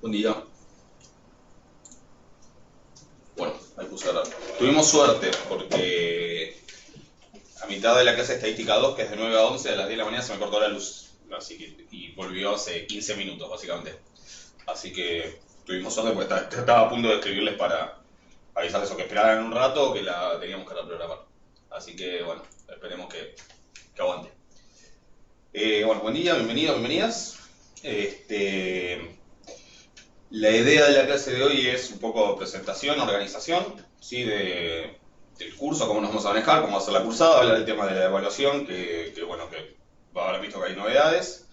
Buen día. Bueno, ahí puse a hablar. Tuvimos suerte porque a mitad de la clase de estadística 2, que es de 9 a 11, a las 10 de la mañana se me cortó la luz. Así que, y volvió hace 15 minutos, básicamente. Así que tuvimos suerte porque estaba a punto de escribirles para avisarles o que esperaran un rato o que la teníamos que reprogramar. Así que, bueno, esperemos que aguante. Bueno, buen día, bienvenidos, bienvenidas. La idea de la clase de hoy es un poco presentación, organización, ¿sí? Del curso, cómo nos vamos a manejar, cómo va a ser la cursada, hablar del tema de la evaluación, que va a haber visto que hay novedades,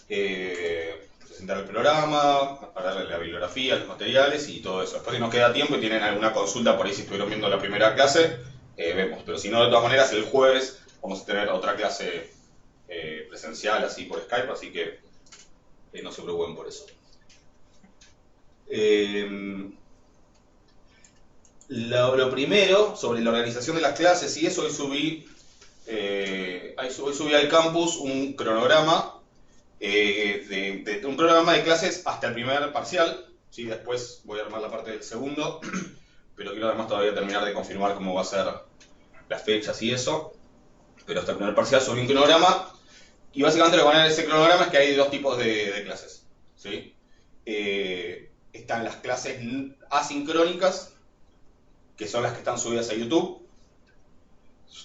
presentar el programa, hablar de la bibliografía, los materiales y todo eso. Después si nos queda tiempo y tienen alguna consulta por ahí si estuvieron viendo la primera clase, vemos. Pero si no, de todas maneras, el jueves vamos a tener otra clase presencial, así por Skype, así que no se preocupen por eso. Lo primero, sobre la organización de las clases y eso, hoy subí al campus un cronograma, un cronograma de clases hasta el primer parcial, ¿sí? Después voy a armar la parte del segundo, pero quiero además todavía terminar de confirmar cómo va a ser las fechas y eso, pero hasta el primer parcial subí un cronograma, y básicamente lo que van a ver en ese cronograma es que hay dos tipos de clases, ¿sí? Están las clases asincrónicas, que son las que están subidas a YouTube.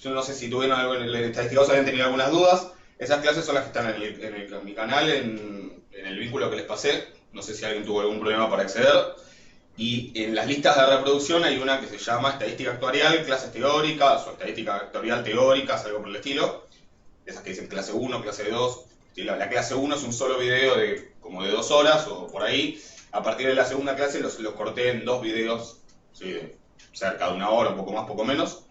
Yo no sé si tuvieron algo en el estadístico, habían tenido algunas dudas. Esas clases son las que están en mi canal, en el vínculo que les pasé. No sé si alguien tuvo algún problema para acceder. Y en las listas de reproducción hay una que se llama estadística actuarial, clases teóricas, o estadística actuarial teóricas, algo por el estilo. Esas que dicen clase 1, clase 2. La clase 1 es un solo video como de 2 horas o por ahí. A partir de la segunda clase los corté en 2 videos, ¿sí? Cerca de 1 hora, un poco más, poco menos.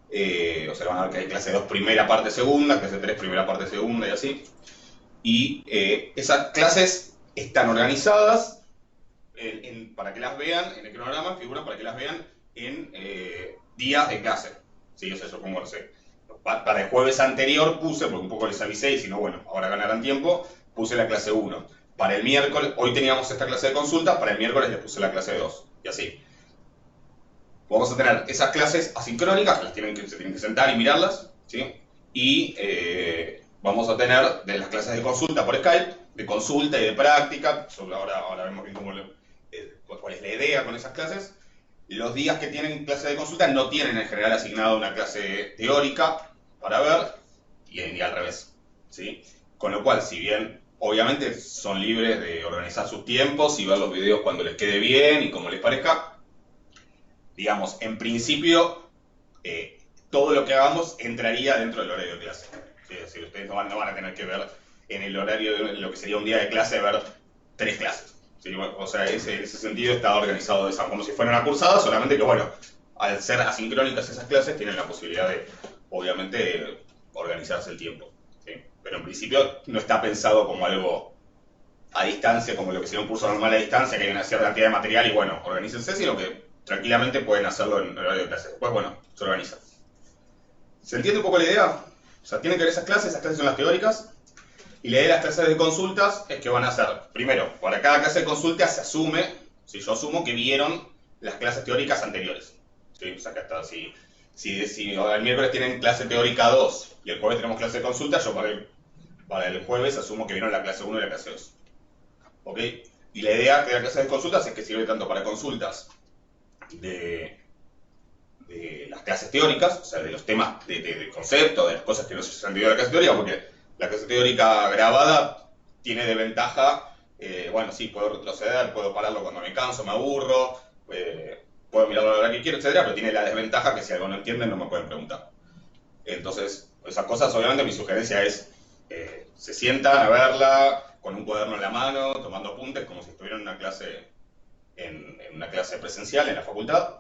O sea, van a ver que hay clase 2 primera parte segunda, clase 3 primera parte segunda y así. Y esas clases están organizadas para que las vean en el cronograma, figuran para que las vean en días de clase. ¿Sí? O sea, yo pongo, no sé, para el jueves anterior puse, porque un poco les avisé y si no, bueno, ahora ganarán tiempo, puse la clase 1. Para el miércoles, hoy teníamos esta clase de consulta, para el miércoles les puse la clase 2, y así. Vamos a tener esas clases asincrónicas, se tienen que sentar y mirarlas, ¿sí? Y vamos a tener de las clases de consulta por Skype, de consulta y de práctica, ahora vemos bien cuál es la idea con esas clases. Los días que tienen clase de consulta no tienen en general asignado una clase teórica para ver, y al revés, ¿sí? Con lo cual, si bien obviamente son libres de organizar sus tiempos y ver los videos cuando les quede bien y como les parezca, digamos, en principio, todo lo que hagamos entraría dentro del horario de clase. ¿Sí? Es decir, ustedes no van a tener que ver en el horario de lo que sería un día de clase, ver 3 clases. ¿Sí? O sea, en ese sentido está organizado como si fuera una cursada, solamente que, bueno, al ser asincrónicas esas clases, tienen la posibilidad de, obviamente, organizarse el tiempo. ¿Sí? Pero en principio no está pensado como algo a distancia, como lo que sería un curso normal a distancia, que hay una cierta cantidad de material y, bueno, organícense, sino que tranquilamente pueden hacerlo en horario de clase. Después, bueno, se organiza. ¿Se entiende un poco la idea? O sea, tienen que ver esas clases son las teóricas. Y la idea de las clases de consultas es que van a ser, primero, para cada clase de consulta se asume, si yo asumo que vieron las clases teóricas anteriores. ¿Sí? O sea, que hasta si el miércoles tienen clase teórica 2 y el jueves tenemos clase de consulta, yo para el jueves asumo que vieron la clase 1 y la clase 2. ¿Ok? Y la idea de las clases de consultas es que sirve tanto para consultas de las clases teóricas, o sea, de los temas de concepto, de las cosas que no se han vivido en la clase teórica, porque la clase teórica grabada tiene de ventaja, bueno, sí, puedo retroceder, puedo pararlo cuando me canso, me aburro, puedo mirarlo a la hora que quiero, etcétera, pero tiene la desventaja que si algo no entienden no me pueden preguntar. Entonces, esas cosas, obviamente, mi sugerencia es, se sientan a verla con un cuaderno en la mano, tomando apuntes, como si estuvieran en una clase una clase presencial en la facultad.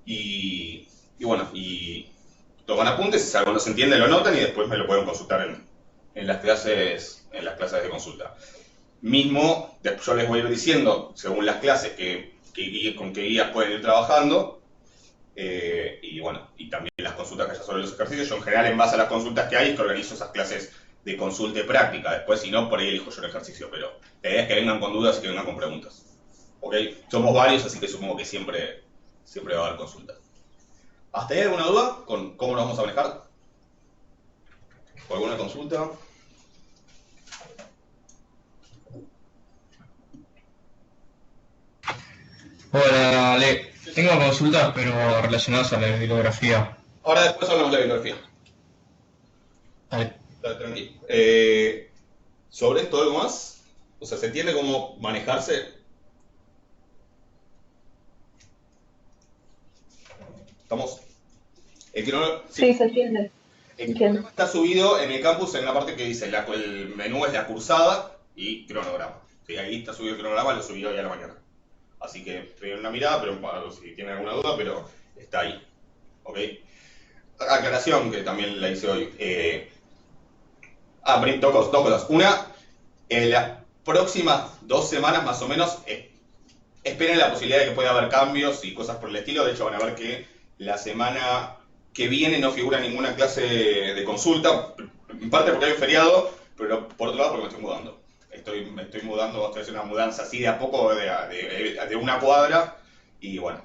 Y bueno, y toman apuntes, si algo no se entiende lo notan y después me lo pueden consultar en las clases de consulta. Mismo, yo les voy a ir diciendo, según las clases, con qué guías pueden ir trabajando, y bueno, y también las consultas que haya sobre los ejercicios. Yo en general, en base a las consultas que hay, es que organizo esas clases de consulta y práctica. Después, si no, por ahí elijo yo el ejercicio, pero la idea es que vengan con dudas y que vengan con preguntas. ¿Ok? Somos varios, así que supongo que siempre va a haber consultas. ¿Hasta ahí alguna duda con cómo lo vamos a manejar? ¿O alguna consulta? Hola, Ale. Tengo consultas, pero relacionadas a la bibliografía. Ahora después hablamos de la bibliografía. Ale. Tranquilo. ¿Sobre esto algo más? O sea, ¿se entiende cómo manejarse? ¿Estamos? El cronograma, Sí, sí. se entiende. El Entiendo. cronograma está subido en el campus en la parte que dice, el menú es la cursada y cronograma. Sí, ahí está subido el cronograma, lo subí hoy a la mañana. Así que peguen una mirada, pero si tienen alguna duda, pero está ahí. ¿Ok? Aclaración que también la hice hoy. Dos cosas. Una, en las próximas 2 semanas más o menos, esperen la posibilidad de que pueda haber cambios y cosas por el estilo. De hecho, van a ver que la semana que viene no figura ninguna clase de consulta, en parte porque hay un feriado, pero por otro lado porque me estoy mudando. Me estoy mudando, estoy haciendo una mudanza así de a poco, de una cuadra, y bueno,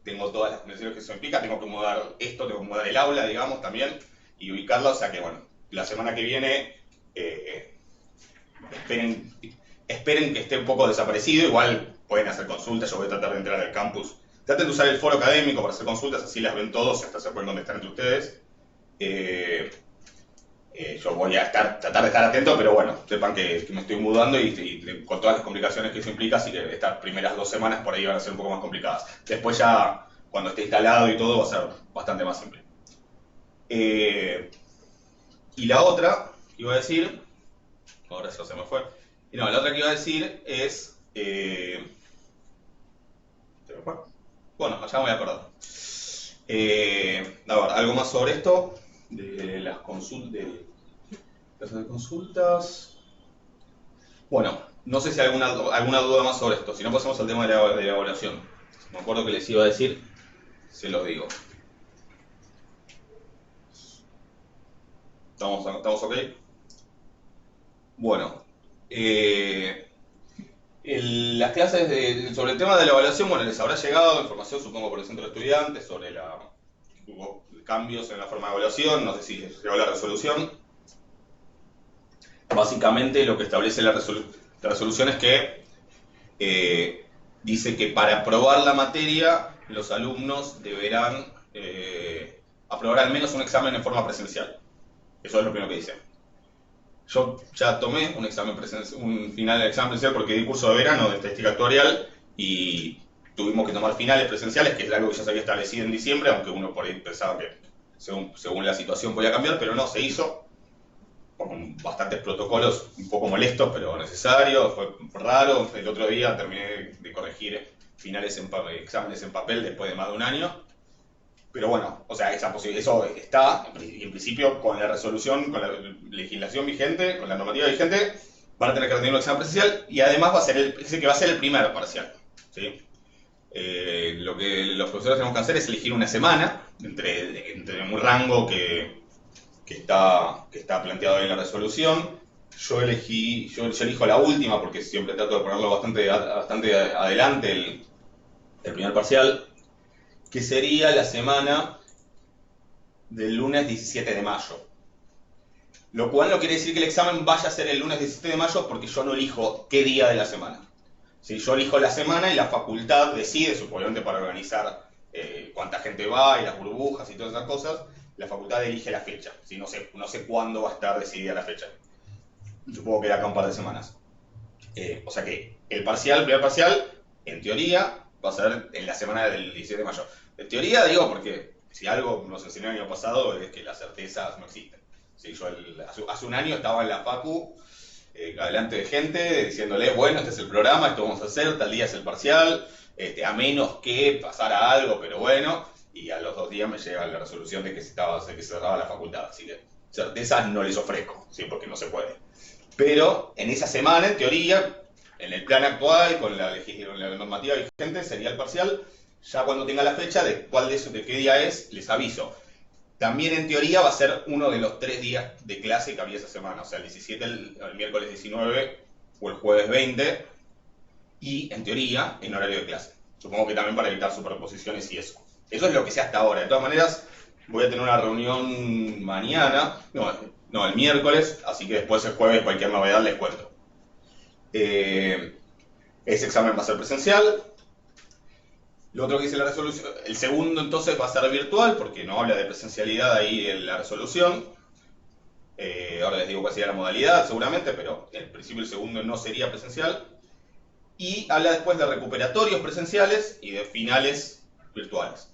tengo todas las condiciones que eso implica, tengo que mudar esto, tengo que mudar el aula, digamos, también, y ubicarla, o sea que bueno, la semana que viene esperen que esté un poco desaparecido, igual pueden hacer consultas, yo voy a tratar de entrar al campus. Traten de usar el foro académico para hacer consultas, así las ven todos y hasta se pueden contestar entre ustedes. Yo voy a tratar de estar atento, pero bueno, sepan que me estoy mudando y con todas las complicaciones que eso implica, así que estas primeras 2 semanas por ahí van a ser un poco más complicadas. Después ya, cuando esté instalado y todo, va a ser bastante más simple. Y la otra que iba a decir, ahora eso se me fue, y no, la otra que iba a decir es... ¿se me fue? Bueno, ya me voy a acordar. A ver, algo más sobre esto, de las consultas. Bueno, no sé si hay alguna duda más sobre esto, si no pasamos al tema de la evaluación. Me acuerdo que les iba a decir, se los digo. ¿Estamos ok? Bueno, las clases sobre el tema de la evaluación, bueno, les habrá llegado información, supongo, por el centro de estudiantes, sobre hubo cambios en la forma de evaluación, no sé si les llegó la resolución. Básicamente lo que establece la resolución es que dice que para aprobar la materia, los alumnos deberán aprobar al menos un examen en forma presencial. Eso es lo primero que dice. Yo ya tomé un final del examen presencial porque di curso de verano de estadística actuarial y tuvimos que tomar finales presenciales, que es algo que ya se había establecido en diciembre, aunque uno por ahí pensaba que según la situación podía cambiar, pero no, se hizo con bastantes protocolos un poco molestos, pero necesarios, fue raro. El otro día terminé de corregir exámenes en papel después de más de un año. Pero bueno, o sea, eso está, en principio, con la resolución, con la legislación vigente, con la normativa vigente, van a tener que rendir un examen presencial y además va a ser el primer parcial. ¿Sí? Lo que los profesores tenemos que hacer es elegir una semana entre un rango que está planteado en la resolución. Yo elijo la última porque siempre trato de ponerlo bastante adelante el primer parcial, que sería la semana del lunes 17 de mayo. Lo cual no quiere decir que el examen vaya a ser el lunes 17 de mayo porque yo no elijo qué día de la semana. ¿Sí? Yo elijo la semana y la facultad decide, supuestamente para organizar cuánta gente va y las burbujas y todas esas cosas, la facultad elige la fecha. ¿Sí? No sé cuándo va a estar decidida la fecha. Supongo que de acá un par de semanas. O sea que el primer parcial, en teoría, va a ser en la semana del 17 de mayo. En teoría digo porque si algo nos enseñó el año pasado es que las certezas no existen. ¿Sí? Yo hace un año estaba en la facu, adelante de gente, diciéndole, bueno, este es el programa, esto vamos a hacer, tal día es el parcial, a menos que pasara algo, pero bueno, y a los 2 días me llega la resolución de que se cerraba la facultad, así que certezas no les ofrezco, ¿sí? Porque no se puede. Pero en esa semana, en teoría, en el plan actual, con la normativa vigente, sería el parcial. Ya cuando tenga la fecha de qué día es, les aviso. también en teoría va a ser uno de los 3 días de clase que había esa semana, o sea, el 17, el miércoles 19 o el jueves 20, y en teoría en horario de clase. Supongo que también para evitar superposiciones y eso. Eso es lo que sé hasta ahora. De todas maneras, voy a tener una reunión mañana, no, el miércoles, así que después el jueves cualquier novedad les cuento. Ese examen va a ser presencial. Lo otro que dice la resolución, el segundo entonces va a ser virtual, porque no habla de presencialidad ahí en la resolución. Ahora les digo cuál sería la modalidad, seguramente, pero en principio el segundo no sería presencial. Y habla después de recuperatorios presenciales y de finales virtuales.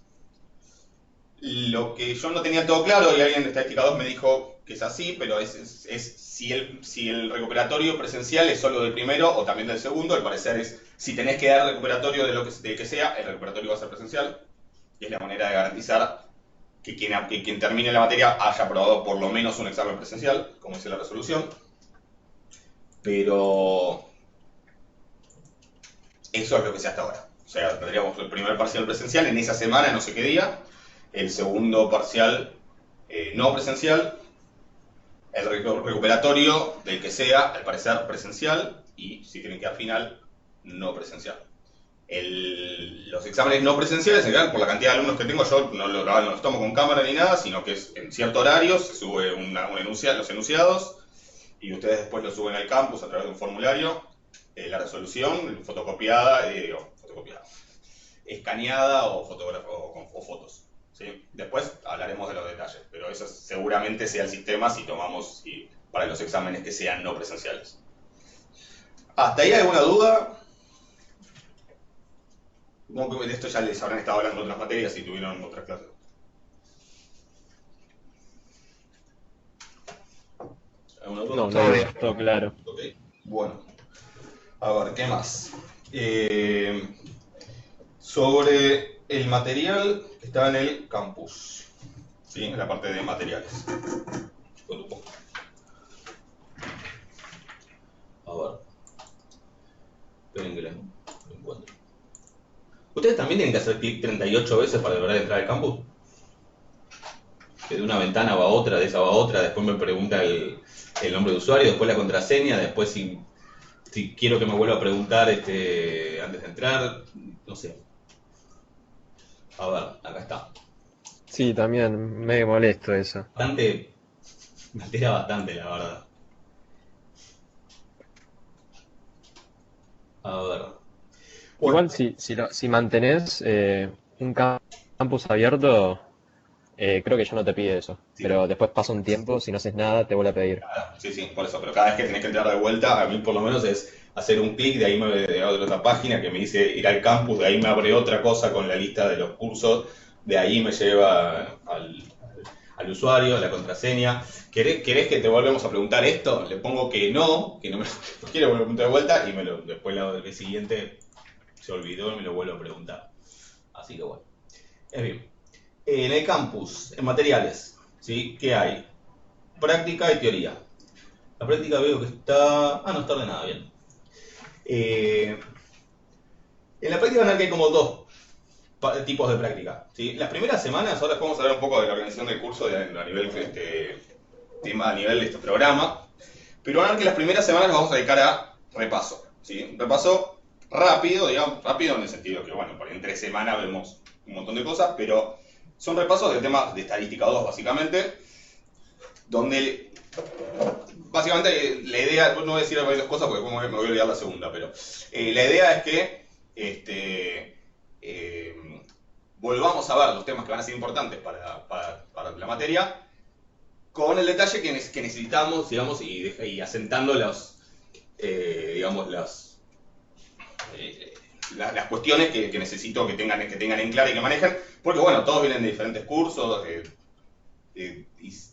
Lo que yo no tenía todo claro, y alguien de Estadística 2 me dijo que es así, pero es si el recuperatorio presencial es solo del primero o también del segundo. Al parecer es, si tenés que dar recuperatorio de que sea, el recuperatorio va a ser presencial. Y es la manera de garantizar que quien termine la materia haya aprobado por lo menos un examen presencial, como dice la resolución. Pero eso es lo que sé hasta ahora. O sea, tendríamos el primer parcial presencial en esa semana, no sé qué día, el segundo parcial no presencial, el recuperatorio del que sea, al parecer presencial, y si tienen que dar final, no presencial. Los exámenes no presenciales, en general, por la cantidad de alumnos que tengo, yo no los tomo con cámara ni nada, sino que es en cierto horario, se sube los enunciados, y ustedes después lo suben al campus a través de un formulario, la resolución fotocopiada, escaneada o fotos. ¿Sí? Después hablaremos de los detalles, pero eso seguramente sea el sistema si tomamos para los exámenes que sean no presenciales. ¿Hasta ahí alguna duda? Supongo que de esto ya les habrán estado hablando en otras materias y tuvieron otras clases. ¿Alguna duda? No, no idea, todo claro. Okay. Bueno, a ver, ¿qué más? Sobre el material que está en el campus, ¿sí? En la parte de materiales. A ver. Esperen que lo encuentro. ¿Ustedes también tienen que hacer clic 38 veces para de verdad entrar al campus? Que de una ventana va a otra, de esa va a otra, después me pregunta el nombre de usuario, después la contraseña, después si quiero que me vuelva a preguntar antes de entrar, no sé. A ver, acá está. Sí, también medio molesto eso. Me altera bastante, la verdad. A ver. Bueno, Igual si mantenés un campus abierto, creo que ya no te pide eso. sí, Pero después pasa un tiempo, si no haces nada, te vuelve a pedir. sí, por eso. Pero cada vez que tenés que entrar de vuelta, a mí por lo menos es hacer un clic, de ahí de otra página que me dice ir al campus, de ahí me abre otra cosa con la lista de los cursos, de ahí me lleva al usuario, a la contraseña. ¿Querés que te volvemos a preguntar esto? Le pongo que no me lo quiero volver a preguntar de vuelta y después el siguiente se olvidó y me lo vuelvo a preguntar. Así que bueno. Es bien. En el campus, en materiales, ¿sí? ¿Qué hay? Práctica y teoría. La práctica veo que está... no está ordenada bien. En la práctica van a ver que hay como dos tipos de práctica, ¿sí? Las primeras semanas, ahora vamos a hablar un poco de la organización del curso a nivel de este programa, pero van a ver que las primeras semanas nos vamos a dedicar a repaso, ¿sí? Repaso rápido, digamos, rápido en el sentido que, bueno, en 3 semanas vemos un montón de cosas, pero son repasos de temas de estadística 2, básicamente, donde básicamente la idea, no voy a decir varias cosas porque me voy a olvidar la segunda, pero la idea es que volvamos a ver los temas que van a ser importantes para la materia, con el detalle que necesitamos, digamos, y asentando las cuestiones que necesito que tengan en claro y que manejen, porque bueno, todos vienen de diferentes cursos, y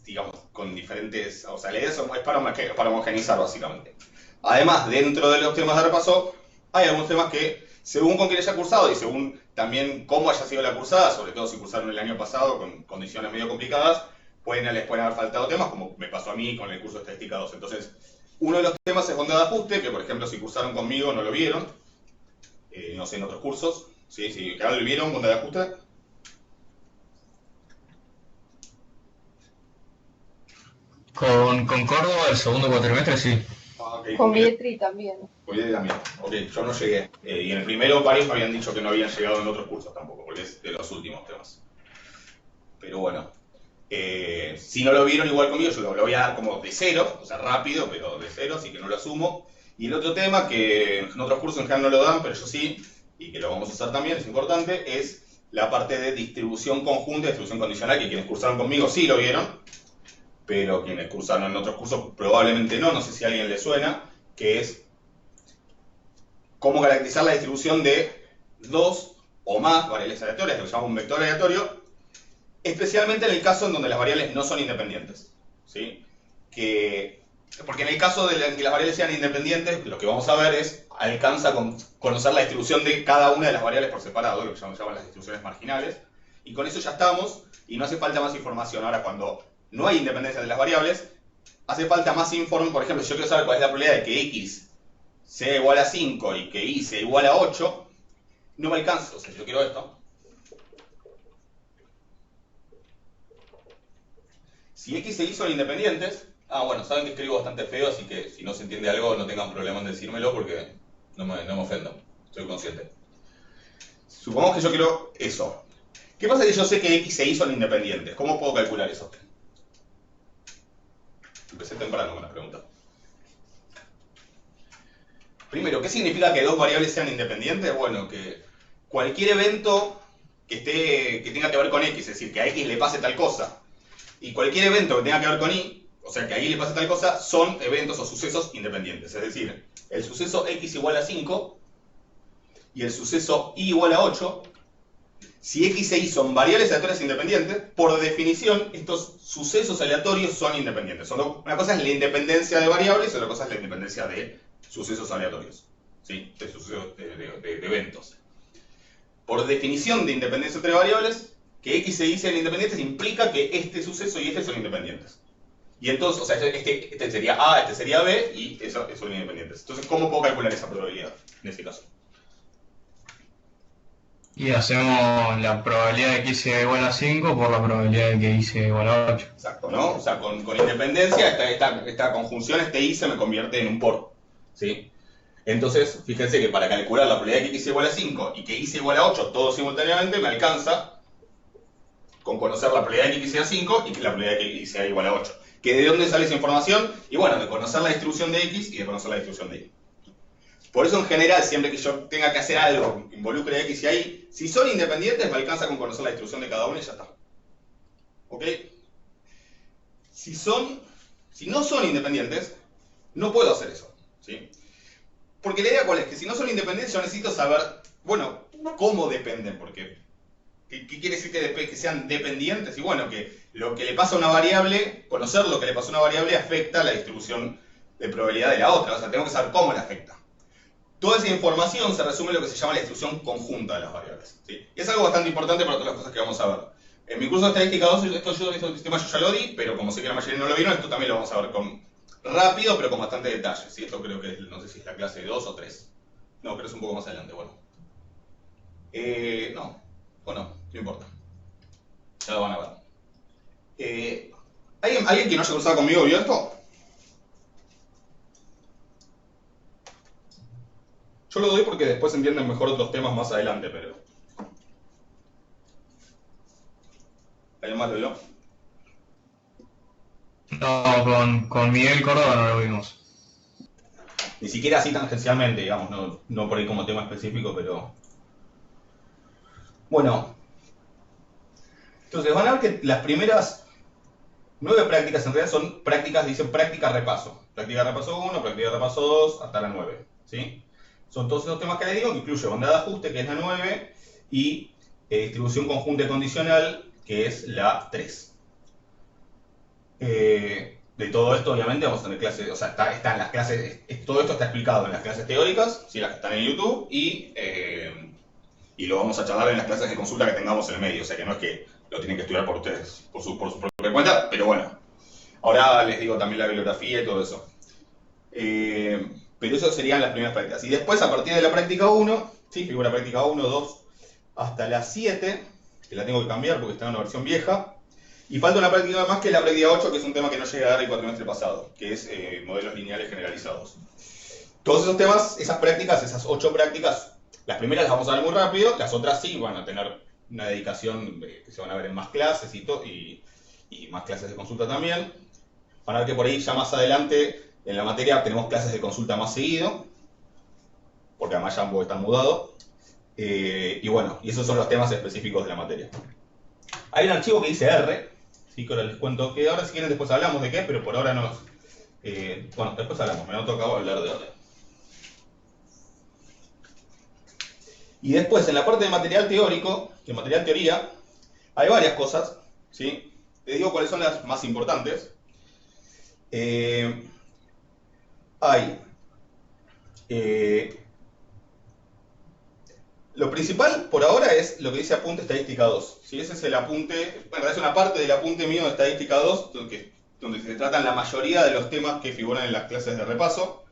digamos, con diferentes, o sea, la idea es para homogeneizar básicamente. Además, dentro de los temas de repaso, hay algunos temas que, según con quién haya cursado y según también cómo haya sido la cursada, sobre todo si cursaron el año pasado con condiciones medio complicadas, les pueden haber faltado temas, como me pasó a mí con el curso de Estadística 2. Entonces, uno de los temas es bondad de ajuste, que por ejemplo, si cursaron conmigo no lo vieron, no sé, en otros cursos, ¿sí? Si lo vieron, bondad de ajuste. Con Córdoba el segundo cuatrimestre sí. Ah, ok, Con porque Vietri también. cuidé también. Ok, yo no llegué. Y en el primero varios me habían dicho que no habían llegado en otros cursos tampoco, porque es de los últimos temas. Pero bueno, si no lo vieron igual conmigo, yo lo voy a dar como de cero, o sea, rápido, pero de cero, así que no lo asumo. Y el otro tema, que en otros cursos en general no lo dan, pero yo sí, y que lo vamos a hacer también, es importante, es la parte de distribución conjunta y distribución condicional, que quienes cursaron conmigo sí lo vieron, pero quienes cursaron en otros cursos probablemente no sé si a alguien le suena, que es cómo caracterizar la distribución de dos o más variables aleatorias, lo que se llama un vector aleatorio, especialmente en el caso en donde las variables no son independientes. ¿Sí? Porque en el caso de que las variables sean independientes, lo que vamos a ver es, alcanza con conocer la distribución de cada una de las variables por separado, lo que se llaman las distribuciones marginales, y con eso ya estamos, y no hace falta más información. Ahora, cuando no hay independencia de las variables, hace falta más información. Por ejemplo, si yo quiero saber cuál es la probabilidad de que x sea igual a 5 y que y sea igual a 8, no me alcanza. O sea, si yo quiero esto, si x e y son independientes, bueno, saben que escribo bastante feo, así que si no se entiende algo no tengan problema en decírmelo porque no me ofendo, estoy consciente. Supongamos que yo quiero eso. ¿Qué pasa si yo sé que x e y son independientes? ¿Cómo puedo calcular eso? Empecé temprano con la pregunta. Primero, ¿qué significa que dos variables sean independientes? Bueno, que cualquier evento que tenga que ver con x, es decir, que a x le pase tal cosa, y cualquier evento que tenga que ver con y, o sea, que a y le pase tal cosa, son eventos o sucesos independientes. Es decir, el suceso x igual a 5 y el suceso y igual a 8, si x e y son variables aleatorias independientes, por definición, estos sucesos aleatorios son independientes. Una cosa es la independencia de variables y otra cosa es la independencia de sucesos aleatorios. ¿Sí? De sucesos de eventos. Por definición de independencia entre variables, que x e y sean independientes implica que este suceso y este son independientes. Y entonces, o sea, este sería A, este sería B, y eso son independientes. Entonces, ¿cómo puedo calcular esa probabilidad en este caso? Y hacemos la probabilidad de que y sea igual a 5 por la probabilidad de que y sea igual a 8. Exacto, ¿no? O sea, con independencia, esta conjunción, este y se me convierte en un por. ¿Sí? Entonces, fíjense que para calcular la probabilidad de que x sea igual a 5 y que y sea igual a 8 todos simultáneamente, me alcanza con conocer la probabilidad de que x sea 5 y la probabilidad de que y sea igual a 8. ¿Que de dónde sale esa información? Y bueno, de conocer la distribución de x y de conocer la distribución de y. Por eso, en general, siempre que yo tenga que hacer algo que involucre x y y, si son independientes, me alcanza con conocer la distribución de cada uno y ya está. ¿Ok? Si no son independientes, no puedo hacer eso. ¿Sí? Porque la idea cuál es, que si no son independientes yo necesito saber, bueno, cómo dependen, porque ¿qué quiere decir que sean dependientes? Y bueno, que lo que le pasa a una variable, conocer lo que le pasa a una variable afecta la distribución de probabilidad de la otra, o sea, tengo que saber cómo le afecta. Toda esa información se resume en lo que se llama la distribución conjunta de las variables. ¿Sí? Y es algo bastante importante para todas las cosas que vamos a ver. En mi curso de estadística 2, este tema yo ya lo di, pero como sé que la mayoría no lo vieron, esto también lo vamos a ver rápido, pero con bastante detalle. ¿Sí? Esto creo que es, no sé si es la clase 2 o 3. No, pero es un poco más adelante, bueno. No importa. Ya lo van a ver. ¿Alguien que no haya cursado conmigo vio esto? Yo lo doy porque después entienden mejor otros temas más adelante, pero... ¿Alguien más lo vio? No, con Miguel Córdoba no lo vimos. Ni siquiera así tangencialmente, digamos, no por ahí como tema específico, pero... Bueno, entonces van a ver que las primeras 9 prácticas en realidad son prácticas, dicen práctica repaso. Práctica repaso 1, práctica repaso 2, hasta la 9, ¿sí? Son todos esos temas que les digo, que incluye banda de ajuste, que es la 9, y distribución conjunta y condicional, que es la 3. De todo esto, obviamente, vamos a tener clases, o sea, está en las clases, todo esto está explicado en las clases teóricas, ¿sí? Las que están en YouTube, y lo vamos a charlar en las clases de consulta que tengamos en el medio, o sea que no es que lo tienen que estudiar por ustedes, por su propia cuenta, pero bueno, ahora les digo también la bibliografía y todo eso. Pero eso serían las primeras prácticas. Y después, a partir de la práctica 1, ¿sí? Figura práctica 1, 2, hasta la 7, que la tengo que cambiar porque está en una versión vieja, Y falta una práctica más que es la práctica 8, que es un tema que no llegué a dar el cuatrimestre pasado, que es modelos lineales generalizados. Todos esos temas, esas prácticas, esas 8 prácticas, las primeras las vamos a ver muy rápido, las otras sí van a tener una dedicación que se van a ver en más clases y más clases de consulta también. Van a ver que por ahí ya más adelante en la materia tenemos clases de consulta más seguido, porque además ya están mudados. Y bueno, y esos son los temas específicos de la materia. Hay un archivo que dice R, ¿sí? Que ahora les cuento que ahora si quieren después hablamos de qué, pero por ahora no. Bueno, después hablamos, me no tocaba hablar de R. Y después, en la parte de material teórico, de material teoría, hay varias cosas, ¿sí? Te digo cuáles son las más importantes. Hay lo principal por ahora es lo que dice apunte estadística 2. ¿Sí? Ese es el apunte, en realidad es una parte del apunte mío de estadística 2, donde se tratan la mayoría de los temas que figuran en las clases de repaso,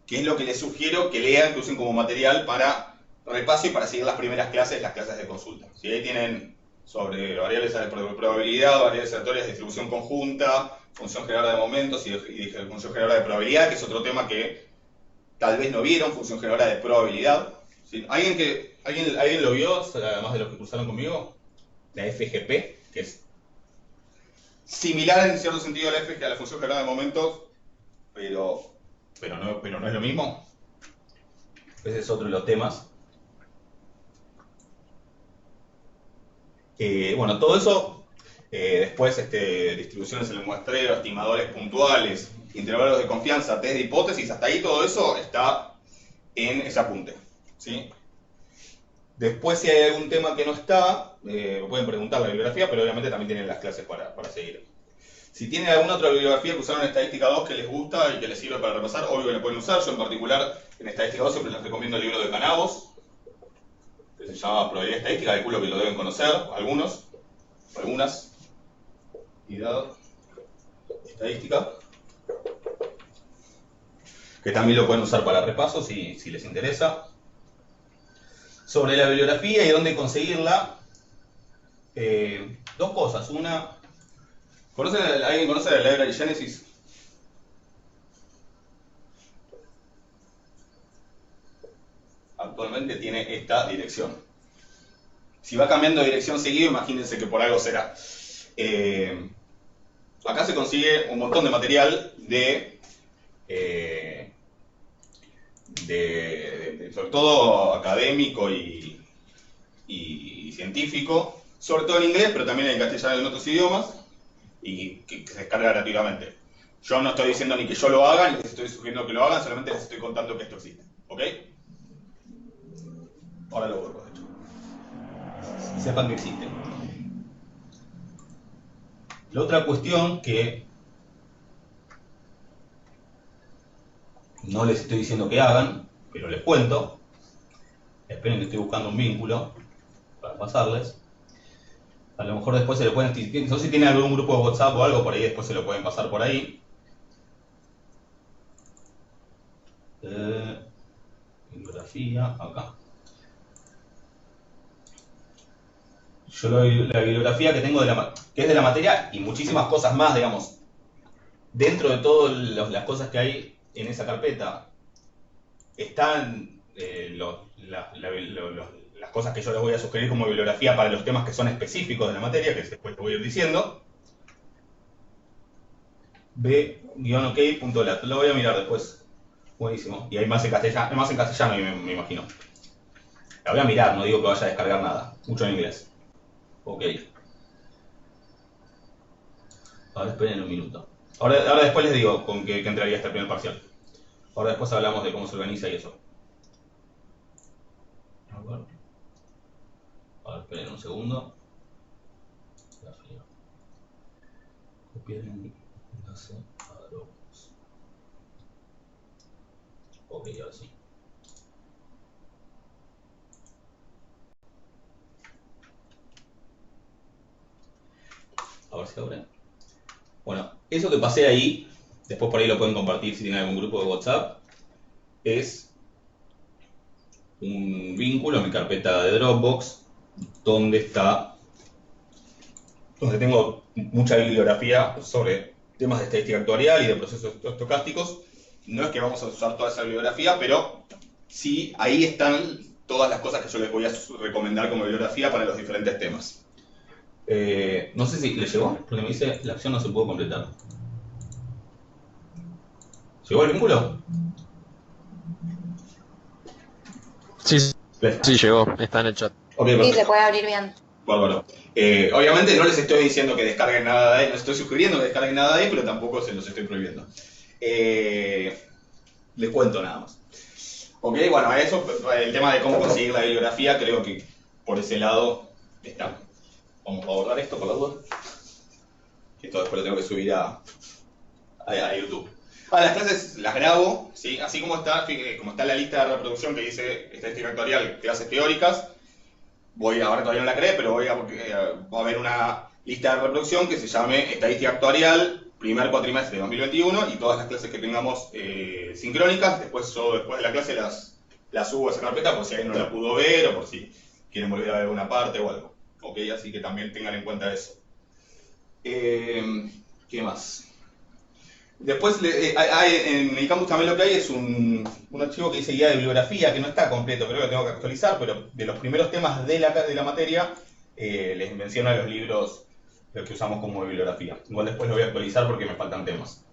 que es lo que les sugiero que lean, que usen como material para repaso y para seguir las primeras clases, las clases de consulta. ¿Sí? Ahí tienen sobre variables de probabilidad, variables aleatorias de distribución conjunta, función generadora de momentos y función generadora de probabilidad, que es otro tema que tal vez no vieron, función generadora de probabilidad. ¿Sí? ¿Alguien lo vio, además de los que cursaron conmigo? La FGP, que es similar en cierto sentido a la FG, a la función generada de momentos, pero no es lo mismo. Ese es otro de los temas. Bueno, todo eso, después distribuciones en el muestreo, estimadores puntuales, intervalos de confianza, test de hipótesis, hasta ahí todo eso está en ese apunte. ¿Sí? Después, si hay algún tema que no está, pueden preguntar la bibliografía, pero obviamente también tienen las clases para seguir. Si tienen alguna otra bibliografía que usaron en Estadística 2 que les gusta y que les sirve para repasar, obvio que la pueden usar. Yo en particular, en Estadística 2 siempre les recomiendo el libro de Canavos, que se llama Probabilidad Estadística, calculo que lo deben conocer, algunos, algunas. Y dado Estadística, que también lo pueden usar para repaso si les interesa. Sobre la bibliografía y dónde conseguirla, dos cosas. Una, ¿alguien conoce la Library Genesis? Actualmente tiene esta dirección. Si va cambiando de dirección seguido, imagínense que por algo será. Acá se consigue un montón de material sobre todo académico y científico, sobre todo en inglés, pero también en castellano y en otros idiomas, y que se descarga gratuitamente. Yo no estoy diciendo ni que yo lo haga, ni que les estoy sugiriendo que lo hagan, solamente les estoy contando que esto existe. ¿Ok? Ahora lo vuelvo, de hecho. Y sepan que existe. La otra cuestión que no les estoy diciendo que hagan, pero les cuento. Esperen que estoy buscando un vínculo para pasarles. A lo mejor después se lo pueden... No sé si tienen algún grupo de WhatsApp o algo por ahí, después se lo pueden pasar por ahí. Bibliografía, acá. Yo la bibliografía que tengo que es de la materia y muchísimas cosas más, digamos. Dentro de todas las cosas que hay en esa carpeta, están las cosas que yo les voy a sugerir como bibliografía para los temas que son específicos de la materia, que después te voy a ir diciendo. b-ok.lat. Lo voy a mirar después. Buenísimo. Y hay más en castellano, me imagino. La voy a mirar, no digo que vaya a descargar nada. Mucho en inglés. Ok. Ahora esperen un minuto. Ahora después les digo con qué entraría este primer parcial. Ahora después hablamos de cómo se organiza y eso. Ahora esperen un segundo. Copiar el enlace a Dropbox. Ok, ahora sí. A ver si abre. Bueno, eso que pasé ahí, después por ahí lo pueden compartir si tienen algún grupo de WhatsApp, es un vínculo en mi carpeta de Dropbox donde está donde tengo mucha bibliografía sobre temas de estadística actuarial y de procesos estocásticos. No es que vamos a usar toda esa bibliografía, pero sí, ahí están todas las cosas que yo les voy a recomendar como bibliografía para los diferentes temas. No sé si le llegó, porque me dice la acción no se pudo completar. ¿Llegó el vínculo? Sí, sí, llegó, está en el chat. Ok, Sí, perfecto. se puede abrir bien. Bárbaro. Obviamente no les estoy diciendo que descarguen nada de ahí, no les estoy sugiriendo que descarguen nada de ahí, pero tampoco se los estoy prohibiendo. Les cuento nada más. Ok, bueno, a eso, el tema de cómo conseguir la bibliografía, creo que por ese lado está. Vamos a abordar esto por la duda. Que esto después lo tengo que subir a YouTube. Las clases las grabo, ¿sí? Así como está la lista de reproducción que dice estadística actuarial, clases teóricas. Ahora todavía no la creé, pero va a haber una lista de reproducción que se llame Estadística Actuarial, primer cuatrimestre de 2021, y todas las clases que tengamos sincrónicas. Después de la clase las subo a esa carpeta por si alguien no la pudo ver o por si quieren volver a ver alguna parte o algo. Ok, así que también tengan en cuenta eso. ¿Qué más? Después, en el campus también lo que hay es un archivo que dice guía de bibliografía, que no está completo, creo que lo tengo que actualizar, pero de los primeros temas de la materia, les menciona los libros que usamos como bibliografía. Igual después lo voy a actualizar porque me faltan temas.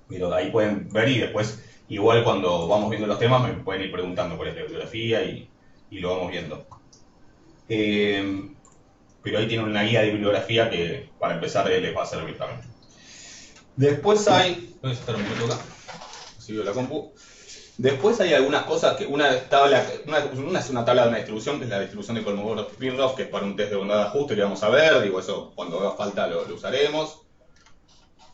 Pero ahí pueden ver y después, igual cuando vamos viendo los temas, me pueden ir preguntando cuál es la bibliografía y lo vamos viendo. Pero ahí tienen una guía de bibliografía que para empezar les va a servir también. Después hay... Voy a estar un minuto acá. Así veo la compu. Después hay algunas cosas que... Una es una tabla de una distribución, que es la distribución de Kolmogorov-Smirnov, que es para un test de bondad de ajuste que vamos a ver. Digo, eso cuando haga falta lo usaremos.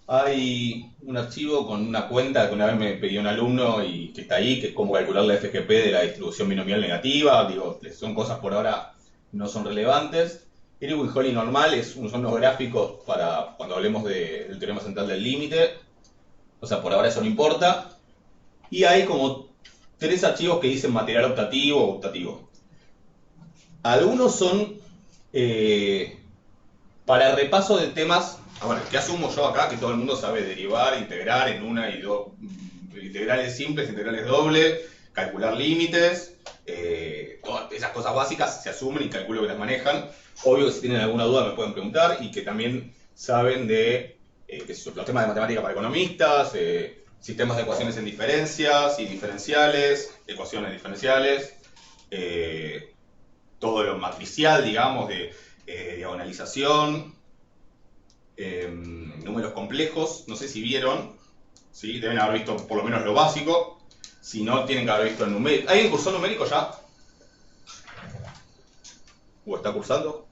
Hay un archivo con una cuenta que una vez me pidió un alumno y que está ahí, que es cómo calcular la FGP de la distribución binomial negativa. Digo, son cosas por ahora no son relevantes. Irwin Holly normal son unos gráficos para cuando hablemos del teorema central del límite. O sea, por ahora eso no importa. Y hay como 3 archivos que dicen material optativo o optativo. Algunos son para repaso de temas. Bueno, ¿qué asumo yo acá? Que todo el mundo sabe derivar, integrar en una y dos, integrales simples, integrales dobles, calcular límites, todas esas cosas básicas se asumen y calculo que las manejan. Obvio que si tienen alguna duda me pueden preguntar y que también saben de los temas de matemática para economistas, sistemas de ecuaciones en diferencias y diferenciales, ecuaciones diferenciales, todo lo matricial, digamos, de diagonalización, números complejos. No sé si vieron, ¿sí? Deben haber visto por lo menos lo básico. Si no, tienen que haber visto el numérico. ¿Alguien cursó numérico ya? ¿O está cursando?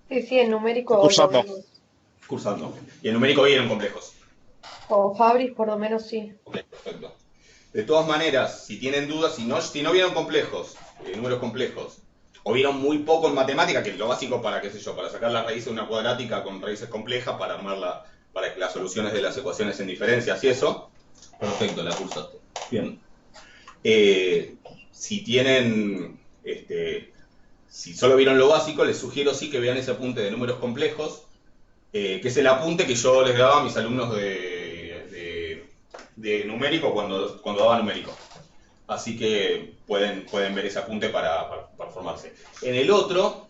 Sí, en numérico. Cursando. lo vimos. Cursando. Y el numérico vieron complejos. Con Fabris, por lo menos, sí. Ok, perfecto. De todas maneras, si tienen dudas, si no vieron complejos, números complejos, o vieron muy poco en matemática, que es lo básico para, qué sé yo, para sacar la raíz de una cuadrática con raíces complejas, para armar para las soluciones de las ecuaciones en diferencias y eso, perfecto, la cursaste. Bien. Si tienen, si solo vieron lo básico, les sugiero sí que vean ese apunte de números complejos, que es el apunte que yo les daba a mis alumnos de numérico cuando daba numérico. Así que pueden ver ese apunte para formarse. En el otro,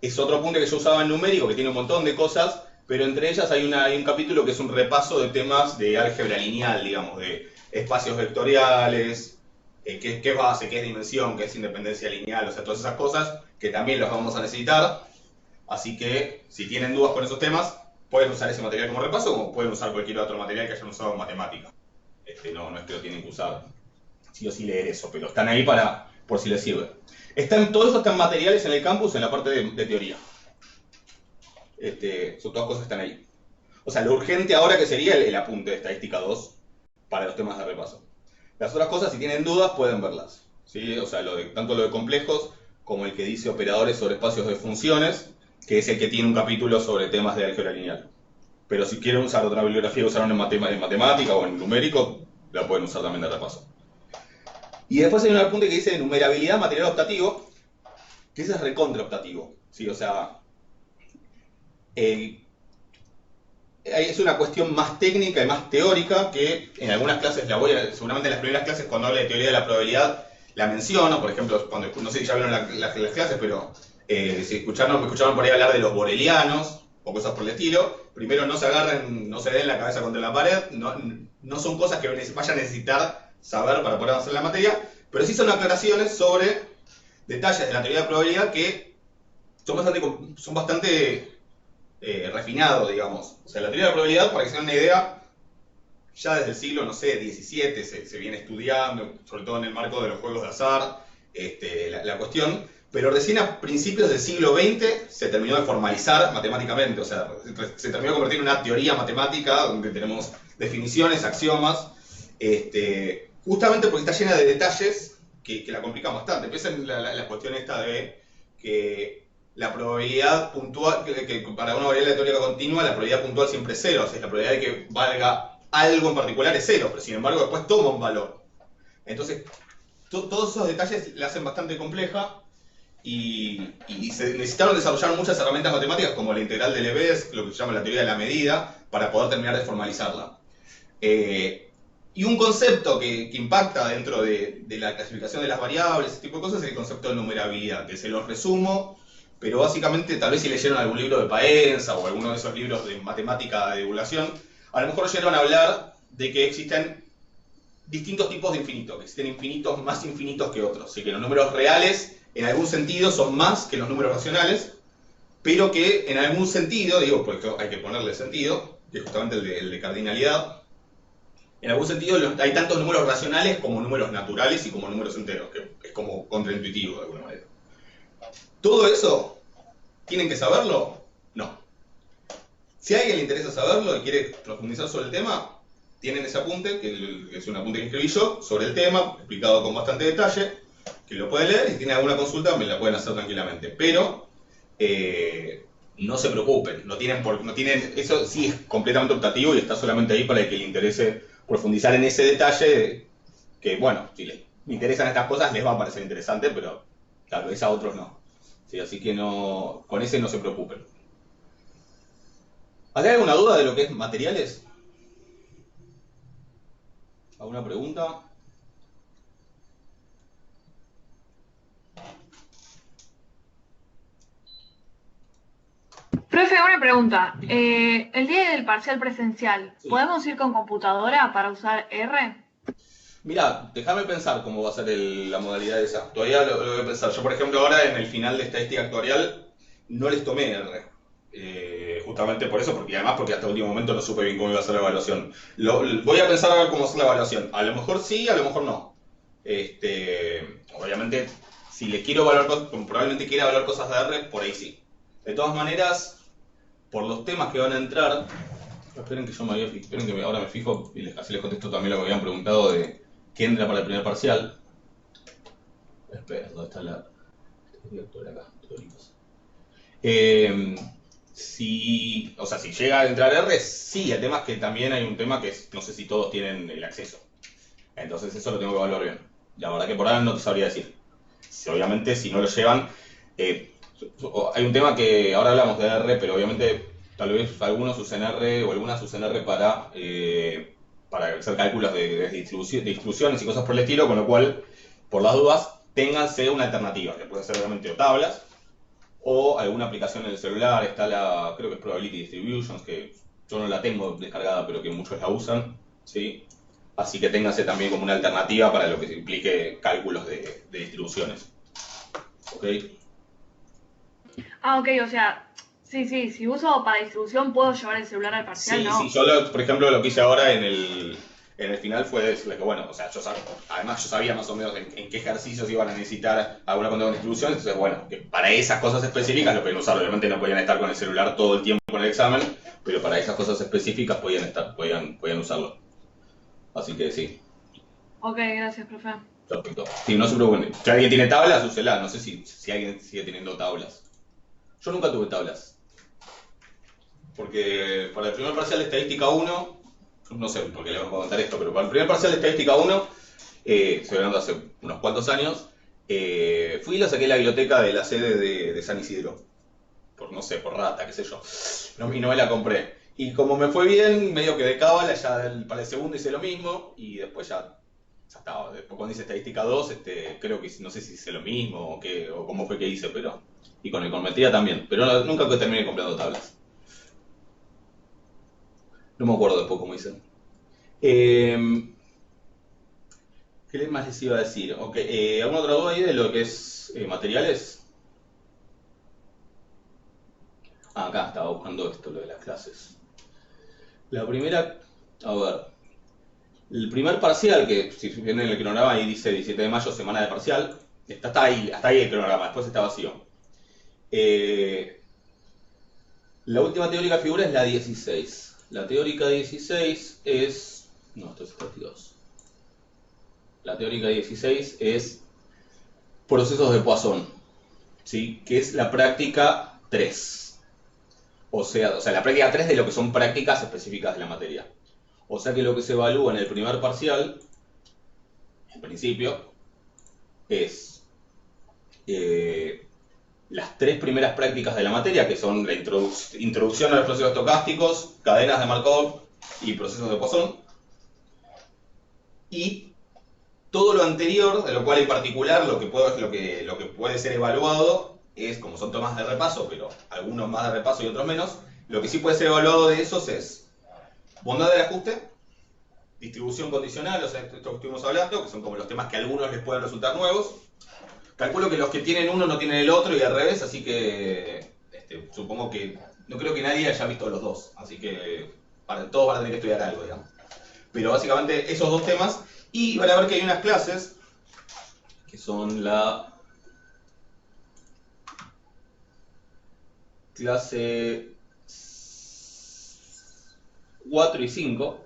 es otro apunte que yo usaba en numérico, que tiene un montón de cosas, pero entre ellas hay un capítulo que es un repaso de temas de álgebra lineal, digamos, de espacios vectoriales, qué es base, qué es dimensión, qué es independencia lineal, o sea, todas esas cosas que también los vamos a necesitar. Así que, si tienen dudas con esos temas, pueden usar ese material como repaso, como pueden usar cualquier otro material que hayan usado en matemática. No es que lo tienen que usar sí o sí leer eso, pero están ahí por si les sirve. Todo eso está en materiales en el campus, en la parte de teoría. Son todas cosas que están ahí. O sea, lo urgente ahora que sería el apunte de estadística 2 para los temas de repaso. Las otras cosas, si tienen dudas, pueden verlas, ¿sí? O sea, tanto lo de complejos como el que dice operadores sobre espacios de funciones, que es el que tiene un capítulo sobre temas de álgebra lineal. Pero si quieren usar otra bibliografía que usaron en matemática o en numérico, la pueden usar también de repaso. Y después hay un apunte que dice numerabilidad material optativo, que ese es recontra optativo, ¿sí? O sea, Eh, es una cuestión más técnica y más teórica que en algunas clases seguramente en las primeras clases cuando hable de teoría de la probabilidad la menciono, por ejemplo, cuando, no sé si ya vieron las clases, pero si me escucharon por ahí hablar de los borelianos o cosas por el estilo, primero no se agarren, no se den la cabeza contra la pared, no son cosas que vayan a necesitar saber para poder avanzar en la materia, pero sí son aclaraciones sobre detalles de la teoría de la probabilidad que son bastante refinados, digamos. O sea, la teoría de la probabilidad, para que se den una idea, ya desde el siglo, no sé, XVII se viene estudiando, sobre todo en el marco de los juegos de azar, la cuestión, pero recién a principios del siglo XX se terminó de formalizar matemáticamente, o sea, se terminó de convertir en una teoría matemática donde tenemos definiciones, axiomas, justamente porque está llena de detalles que la complican bastante. Empieza en la cuestión esta de que la probabilidad puntual, que para una variable teórica continua, la probabilidad puntual siempre es cero, o sea, la probabilidad de que valga algo en particular es cero, pero sin embargo después toma un valor. Entonces, todos esos detalles la hacen bastante compleja y se necesitaron desarrollar muchas herramientas matemáticas como la integral de Lebesgue, lo que se llama la teoría de la medida, para poder terminar de formalizarla. Y un concepto que impacta dentro de la clasificación de las variables, ese tipo de cosas, es el concepto de numerabilidad, que se los resumo, pero básicamente tal vez si leyeron algún libro de Paenza o alguno de esos libros de matemática de divulgación, a lo mejor llegaron a hablar de que existen distintos tipos de infinitos, que existen infinitos más infinitos que otros, y que los números reales en algún sentido son más que los números racionales, pero que en algún sentido, digo, porque hay que ponerle sentido, que es justamente el de cardinalidad, en algún sentido hay tantos números racionales como números naturales y como números enteros, que es como contraintuitivo de alguna manera. ¿Todo eso tienen que saberlo? No. Si a alguien le interesa saberlo y quiere profundizar sobre el tema, tienen ese apunte, que es un apunte que escribí yo, sobre el tema, explicado con bastante detalle, que lo pueden leer y si tienen alguna consulta me la pueden hacer tranquilamente. Pero no se preocupen, no tienen, eso sí es completamente optativo y está solamente ahí para el que le interese profundizar en ese detalle, que bueno, si les interesan estas cosas les va a parecer interesante, pero tal vez a otros no. ¿Sí? Así que no, con ese no se preocupen. ¿Hay alguna duda de lo que es materiales? ¿Alguna pregunta? Profe, una pregunta. El día del parcial presencial, Sí. ¿podemos ir con computadora para usar R? Mira, déjame pensar cómo va a ser la modalidad esa. Todavía lo voy a pensar. Yo, por ejemplo, ahora en el final de estadística actuarial no les tomé R. Justamente por eso, porque además porque hasta el último momento no supe bien cómo iba a ser la evaluación. Voy a pensar a ver cómo hacer la evaluación. A lo mejor sí, a lo mejor no. Obviamente, si le quiero evaluar cosas, como probablemente quiera evaluar cosas de R, por ahí sí. De todas maneras, por los temas que van a entrar, esperen que ahora me fijo y así les contesto también lo que me habían preguntado de qué entra para el primer parcial. Espera, ¿dónde está la directora acá? Si llega a entrar R, sí, el tema es que también hay un tema que no sé si todos tienen el acceso. Entonces eso lo tengo que evaluar bien. La verdad que por ahora no te sabría decir. Obviamente si no lo llevan, hay un tema que ahora hablamos de R, pero obviamente tal vez algunos usen R o algunas usen R para hacer cálculos de distribuciones y cosas por el estilo, con lo cual, por las dudas, ténganse una alternativa, que puede ser realmente o tablas, o alguna aplicación en el celular, está creo que es Probability Distributions, que yo no la tengo descargada, pero que muchos la usan, ¿sí? Así que ténganse también como una alternativa para lo que implique cálculos de distribuciones. ¿Ok? Ah, ok, o sea, sí, si uso para distribución, ¿puedo llevar el celular al parcial? Sí, ¿No? sí, yo por ejemplo lo que hice ahora en el final fue decirle que bueno, o sea, además yo sabía más o menos en qué ejercicios iban a necesitar alguna cuenta con distribución, entonces bueno, que para esas cosas específicas lo podían usar, obviamente no podían estar con el celular todo el tiempo con el examen, pero para esas cosas específicas podían usarlo. Así que sí, Ok, gracias, profe. perfecto. Sí, no se preocupen. Si alguien tiene tablas, úsela, no sé si alguien sigue teniendo tablas. Yo nunca tuve tablas. Porque para el primer parcial de estadística 1, no sé por qué le voy a contar esto, pero para el primer parcial de estadística 1, estoy hablando hace unos cuantos años, fui y lo saqué en la biblioteca de la sede de San Isidro. no sé, por rata, qué sé yo. No, y no me la compré. Y como me fue bien, medio que de cábala, ya para el segundo hice lo mismo y después ya estaba. Después cuando hice estadística 2, creo que no sé si hice lo mismo o, qué, o cómo fue que hice, pero... Y con econometría también, pero nunca terminé comprando tablas. No me acuerdo después cómo hice. ¿Qué más les iba a decir? Okay, ¿alguna otra duda ahí de lo que es materiales? Ah, acá estaba buscando esto, lo de las clases. La primera, a ver, el primer parcial, que si viene en el cronograma ahí dice 17 de mayo, semana de parcial, está ahí, hasta ahí el cronograma, después está vacío. La última teórica figura es la 16. La teórica 16 es... No, esto es 32. La teórica 16 es procesos de Poisson, ¿sí? Que es la práctica 3. O sea, la práctica 3 de lo que son prácticas específicas de la materia. O sea que lo que se evalúa en el primer parcial, en principio, es las 3 primeras prácticas de la materia, que son la introducción a los procesos estocásticos, cadenas de Markov y procesos de Poisson. Y todo lo anterior, de lo cual en particular lo que puede ser evaluado es, como son temas de repaso, pero algunos más de repaso y otros menos, lo que sí puede ser evaluado de esos es bondad del ajuste, distribución condicional, o sea, esto que estuvimos hablando, que son como los temas que a algunos les pueden resultar nuevos. Calculo que los que tienen uno no tienen el otro y al revés, así que supongo que no creo que nadie haya visto los dos, así que todos van a tener que estudiar algo, digamos. Pero básicamente esos dos temas, y van a ver que hay unas clases que son la clase 4 y 5,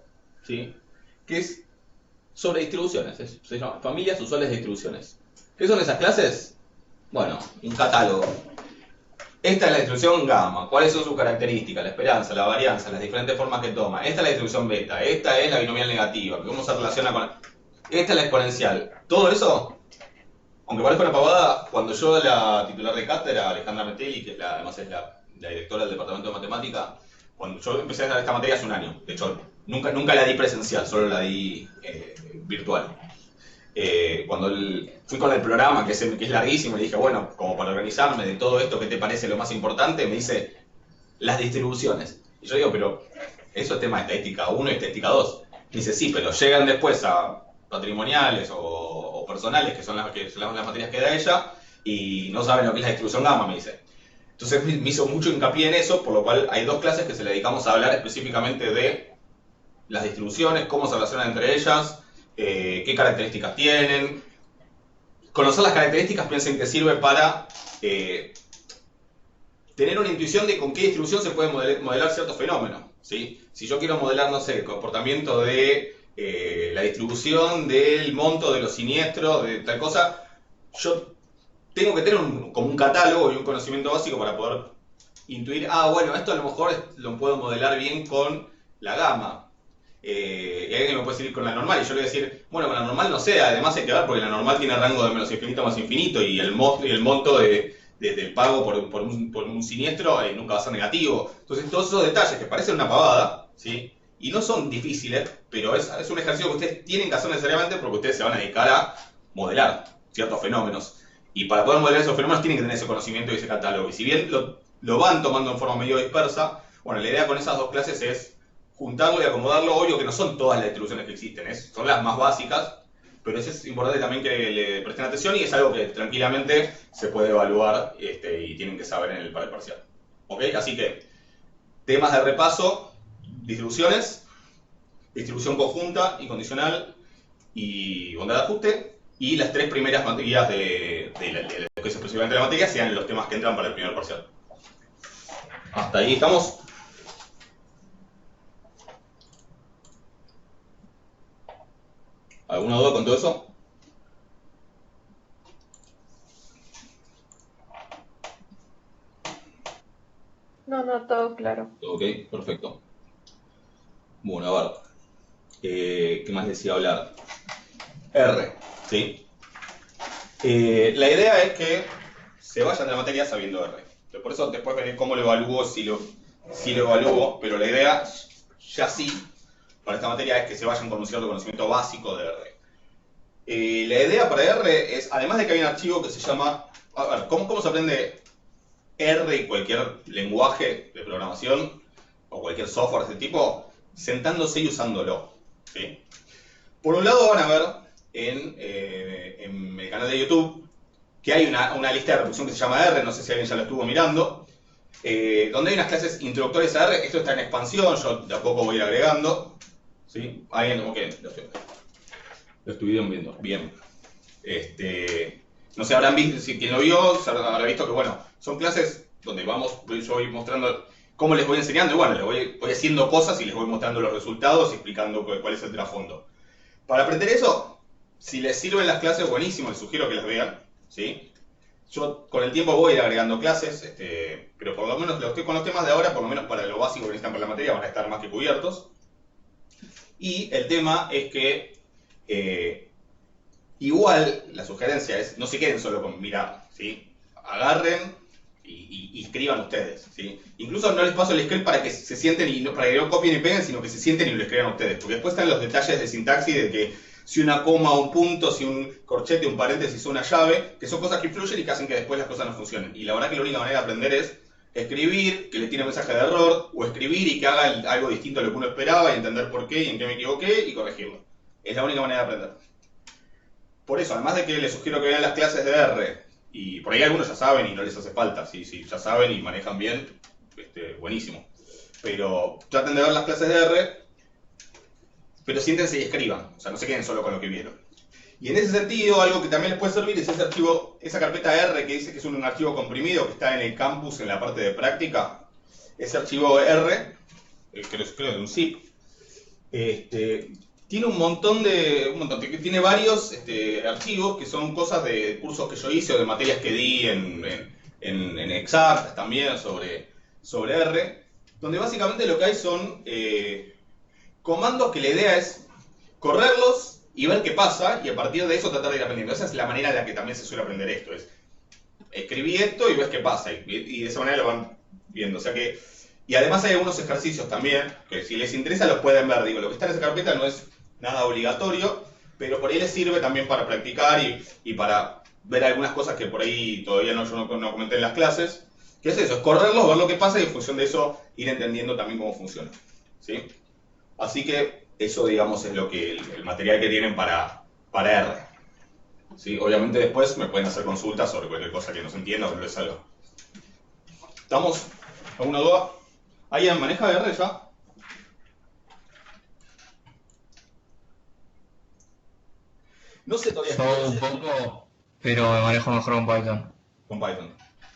¿sí? Que es sobre distribuciones, se llama familias usuales de distribuciones. ¿Qué son esas clases? Bueno, un catálogo. Esta es la distribución gamma, cuáles son sus características, la esperanza, la varianza, las diferentes formas que toma. Esta es la distribución beta, esta es la binomial negativa, cómo se relaciona con... Esta es la exponencial. Todo eso, aunque parezca una pavada, cuando yo la titular de cátedra, Alejandra Metelli, que además es la directora del departamento de matemática, cuando yo empecé a dar esta materia hace un año, de hecho, nunca la di presencial, solo la di virtual. Cuando fui con el programa, que es larguísimo, y dije, bueno, como para organizarme de todo esto, ¿qué te parece lo más importante? Me dice, las distribuciones. Y yo digo, pero eso es tema de estadística 1 y estadística 2. Me dice, sí, pero llegan después a patrimoniales o personales, que son las materias que da ella, y no saben lo que es la distribución gamma, me dice. Entonces me hizo mucho hincapié en eso, por lo cual hay 2 clases que se le dedicamos a hablar específicamente de las distribuciones, cómo se relacionan entre ellas, qué características tienen. Conocer las características, piensen que sirve para tener una intuición de con qué distribución se puede modelar ciertos fenómenos, ¿sí? Si yo quiero modelar, no sé, el comportamiento de la distribución del monto de los siniestros, de tal cosa, yo tengo que tener como un catálogo y un conocimiento básico para poder intuir, bueno, esto a lo mejor lo puedo modelar bien con la gamma. Y alguien me puede decir con la normal, y yo le voy a decir, bueno, con la normal no sé, además hay que ver porque la normal tiene rango de menos infinito a más infinito y el monto del pago por un siniestro nunca va a ser negativo. Entonces todos esos detalles que parecen una pavada, ¿sí? Y no son difíciles, pero es un ejercicio que ustedes tienen que hacer necesariamente porque ustedes se van a dedicar a modelar ciertos fenómenos. Y para poder modelar esos fenómenos tienen que tener ese conocimiento y ese catálogo. Y si bien lo van tomando en forma medio dispersa, bueno, la idea con esas 2 clases es juntarlo y acomodarlo. Obvio que no son todas las distribuciones que existen, son las más básicas, pero eso es importante también que le presten atención y es algo que tranquilamente se puede evaluar y tienen que saber para el parcial. ¿Ok? Así que, temas de repaso, distribuciones, distribución conjunta y condicional y bondad de ajuste, y las 3 primeras materias de lo que es específicamente la materia sean los temas que entran para el primer parcial. Hasta ahí estamos. ¿Alguna duda con todo eso? No, todo claro. Ok, perfecto. Bueno, a ver. ¿Qué más les iba a hablar? R, ¿sí? La idea es que se vayan de la materia sabiendo R. Por eso después veré cómo lo evalúo, si lo evalúo, pero la idea ya sí, para esta materia, es que se vayan con un cierto conocimiento básico de R. La idea para R es, además de que hay un archivo que se llama, a ver, ¿cómo se aprende R y cualquier lenguaje de programación o cualquier software de este tipo? Sentándose y usándolo, ¿sí? Por un lado van a ver en el canal de YouTube que hay una lista de reproducción que se llama R, no sé si alguien ya lo estuvo mirando, donde hay unas clases introductorias a R. Esto está en expansión, yo de a poco voy a ir agregando, ¿sí? Alguien, ok, lo estuvieron viendo, bien. No sé, habrán visto, si quien lo vio, habrá visto que, bueno, son clases donde yo voy mostrando cómo les voy enseñando, y bueno, les voy haciendo cosas y les voy mostrando los resultados y explicando cuál es el trasfondo. Para aprender eso, si les sirven las clases, buenísimo, les sugiero que las vean, ¿sí? Yo con el tiempo voy a ir agregando clases, pero por lo menos con los temas de ahora, por lo menos para lo básico que necesitan para la materia, van a estar más que cubiertos. Y el tema es que igual la sugerencia es no se queden solo con mirar, ¿sí? Agarren y escriban ustedes, ¿sí? Incluso no les paso el script para que se sienten y no, para que no copien y peguen, sino que se sienten y lo escriban ustedes, porque después están los detalles de sintaxis de que si una coma o un punto, si un corchete, un paréntesis o una llave, que son cosas que influyen y que hacen que después las cosas no funcionen. Y la verdad que la única manera de aprender es escribir, que le tiene mensaje de error, o escribir y que haga algo distinto a lo que uno esperaba y entender por qué y en qué me equivoqué y corregirlo. Es la única manera de aprender. Por eso, además de que les sugiero que vean las clases de R, y por ahí algunos ya saben y no les hace falta, si ya saben y manejan bien, buenísimo. Pero traten de ver las clases de R, pero siéntense y escriban, o sea, no se queden solo con lo que vieron. Y en ese sentido, algo que también les puede servir es ese archivo, esa carpeta R que dice que es un archivo comprimido que está en el campus, en la parte de práctica. Ese archivo R, creo de un zip, tiene tiene varios archivos que son cosas de cursos que yo hice o de materias que di en exactas también sobre R, donde básicamente lo que hay son comandos que la idea es correrlos y ver qué pasa, y a partir de eso tratar de ir aprendiendo. Esa es la manera en la que también se suele aprender esto, es escribí esto y ves qué pasa, y de esa manera lo van viendo. O sea que, y además hay algunos ejercicios también, que si les interesa los pueden ver. Digo, lo que está en esa carpeta no es nada obligatorio, pero por ahí les sirve también para practicar y para ver algunas cosas que por ahí todavía yo no comenté en las clases. ¿Qué es eso? Es correrlos, ver lo que pasa y en función de eso ir entendiendo también cómo funciona, ¿sí? Así que eso, digamos, es lo que el material que tienen para R. ¿Sí? Obviamente después me pueden hacer consultas sobre cualquier cosa que no se entienda o que no les salga. ¿Estamos? ¿Alguna duda? ¿Alguien maneja R ya? No sé todavía. Yo un poco, pero me manejo mejor con Python. Con Python.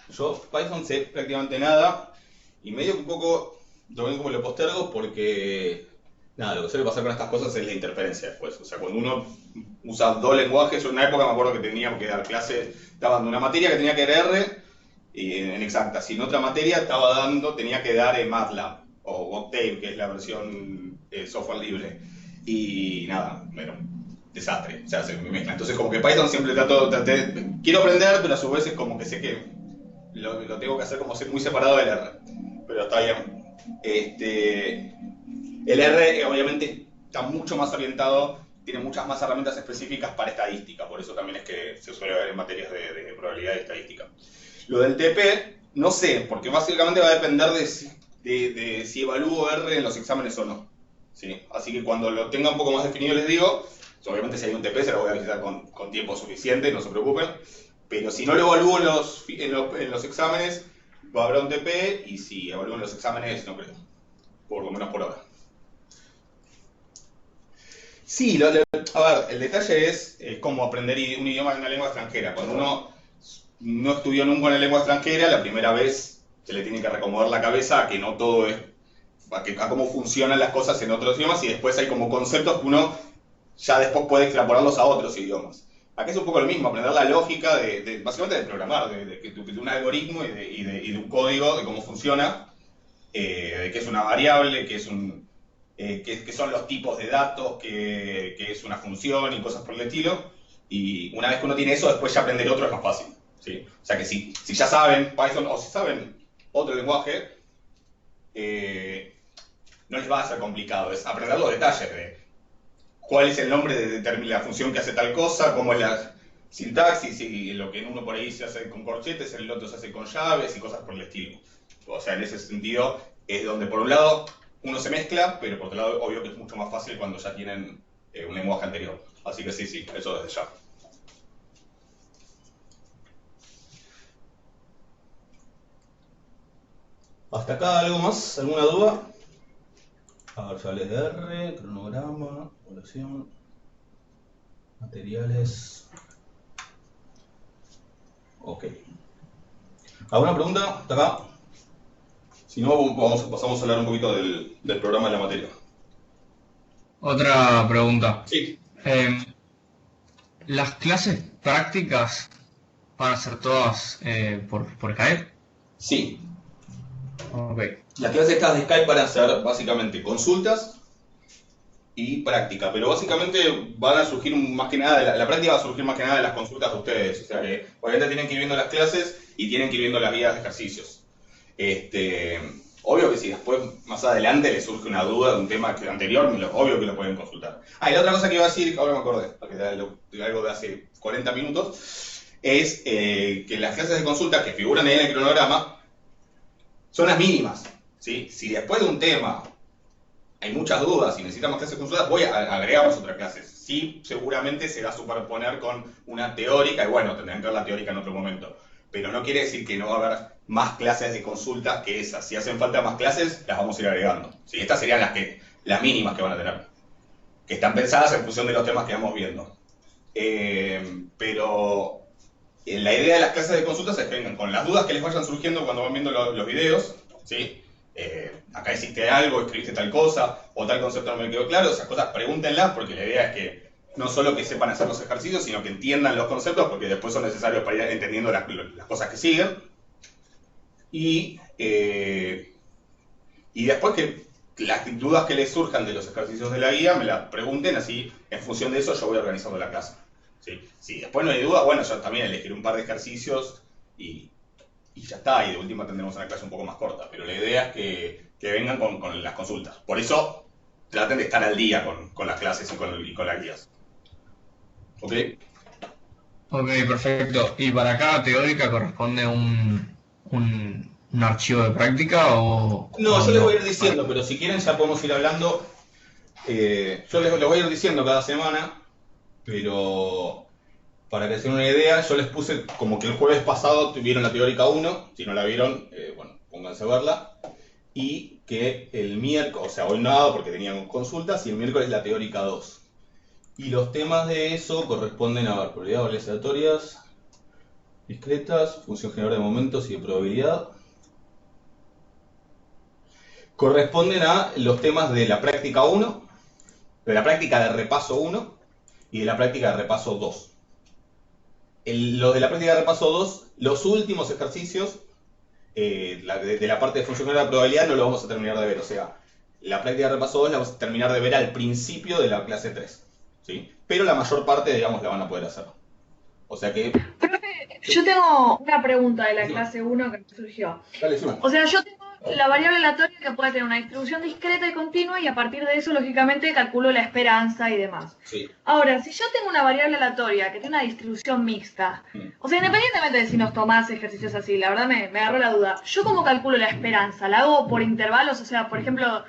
Yo Python sé prácticamente nada y medio que un poco lo ven como lo postergo porque nada, lo que suele pasar con estas cosas es la interferencia después. O sea, cuando uno usa dos lenguajes, yo en una época me acuerdo que tenía que dar clases, estaba dando una materia que tenía que dar R y en exactas, y en otra materia tenía que dar MATLAB o Octave, que es la versión software libre. Y nada, bueno, desastre, o sea, se me mezcla. Entonces como que Python siempre quiero aprender, pero a su vez es como que sé que lo tengo que hacer como muy separado del R. Pero está bien. El R obviamente está mucho más orientado, tiene muchas más herramientas específicas para estadística, por eso también es que se suele ver en materias de probabilidad y estadística. Lo del TP, no sé, porque básicamente va a depender de si evalúo R en los exámenes o no. ¿Sí? Así que cuando lo tenga un poco más definido les digo, obviamente si hay un TP se lo voy a visitar con tiempo suficiente, no se preocupen, pero si no lo evalúo en los exámenes, va a haber un TP, y si evalúo en los exámenes, no creo, por lo menos por ahora. Sí, a ver, el detalle es cómo aprender un idioma en una lengua extranjera. Cuando uno no estudió nunca una lengua extranjera, la primera vez se le tiene que recomodar la cabeza a que no todo es, a cómo funcionan las cosas en otros idiomas, y después hay como conceptos que uno ya después puede extrapolarlos a otros idiomas. Aquí es un poco lo mismo, aprender la lógica básicamente de programar, de un algoritmo y de un código, de cómo funciona, de qué es una variable, qué son los tipos de datos, qué es una función y cosas por el estilo. Y una vez que uno tiene eso, después ya aprender otro es más fácil. ¿sí? O sea que si ya saben Python o si saben otro lenguaje, no les va a ser complicado, es aprender los detalles de cuál es el nombre de la función que hace tal cosa, cómo es la sintaxis, y lo que en uno por ahí se hace con corchetes, en el otro se hace con llaves y cosas por el estilo. O sea, en ese sentido es donde por un lado uno se mezcla, pero por otro lado obvio que es mucho más fácil cuando ya tienen un lenguaje anterior. Así que sí, eso desde ya. ¿Hasta acá algo más? ¿Alguna duda? A ver, sales de R, cronograma, evaluación, materiales. Ok. ¿Alguna pregunta? ¿Hasta acá? Si no, pasamos a hablar un poquito del programa de la materia. Otra pregunta. Sí. ¿Las clases prácticas van a ser todas por Skype? Sí. Ok. Las clases estas de Skype van a ser básicamente consultas y práctica, pero básicamente van a surgir más que nada, la práctica va a surgir más que nada de las consultas de ustedes, o sea que obviamente tienen que ir viendo las clases y tienen que ir viendo las guías de ejercicios. Obvio que si después, más adelante, les surge una duda de un tema anterior, obvio que lo pueden consultar. Ah, y la otra cosa que iba a decir, ahora me acordé, porque era algo de hace 40 minutos, es que las clases de consulta que figuran ahí en el cronograma son las mínimas, ¿sí? Si después de un tema hay muchas dudas y necesitamos clases de consultas, agregamos otras clases. Sí, seguramente se va a superponer con una teórica, y bueno, tendrán que ver la teórica en otro momento. Pero no quiere decir que no va a haber más clases de consultas que esas. Si hacen falta más clases, las vamos a ir agregando. ¿Sí? Estas serían las mínimas que van a tener, que están pensadas en función de los temas que vamos viendo. Pero la idea de las clases de consultas es que vengan con las dudas que les vayan surgiendo cuando van viendo los videos, ¿sí? Acá hiciste algo, escribiste tal cosa, o tal concepto no me quedó claro, esas cosas pregúntenlas, porque la idea es que no solo que sepan hacer los ejercicios, sino que entiendan los conceptos, porque después son necesarios para ir entendiendo las cosas que siguen. Y después que las dudas que les surjan de los ejercicios de la guía me las pregunten, así en función de eso yo voy organizando la clase. ¿Sí? Si después no hay duda, bueno, yo también elegiré un par de ejercicios y ya está, y de última tendremos una clase un poco más corta, pero la idea es que vengan con las consultas. Por eso traten de estar al día con las clases y con las guías. ¿Ok? Ok, perfecto. ¿Y para cada teórica corresponde un archivo de práctica o...? No, yo les voy a ir diciendo, pero si quieren ya podemos ir hablando. Yo les voy a ir diciendo cada semana, pero para que se den una idea, yo les puse como que el jueves pasado tuvieron la teórica 1, si no la vieron, bueno, pónganse a verla, y que el miércoles, o sea, hoy nada porque tenían consultas, y el miércoles la teórica 2. Y los temas de eso corresponden a probabilidades aleatorias, discretas, función generadora de momentos y de probabilidad. Corresponden a los temas de la práctica 1, de la práctica de repaso 1 y de la práctica de repaso 2. Los de la práctica de repaso 2, los últimos ejercicios de la parte de función generadora de probabilidad no lo vamos a terminar de ver. O sea, la práctica de repaso 2 la vamos a terminar de ver al principio de la clase 3. ¿Sí? Pero la mayor parte, digamos, la van a poder hacer. O sea que... Profe, yo tengo una pregunta de la clase 1 que me surgió. Dale, suma. O sea, yo tengo la variable aleatoria que puede tener una distribución discreta y continua y a partir de eso, lógicamente, calculo la esperanza y demás. Sí. Ahora, si yo tengo una variable aleatoria que tiene una distribución mixta, o sea, independientemente de si nos tomás ejercicios así, la verdad me agarró la duda. ¿Yo cómo calculo la esperanza? ¿La hago por intervalos? O sea, por ejemplo,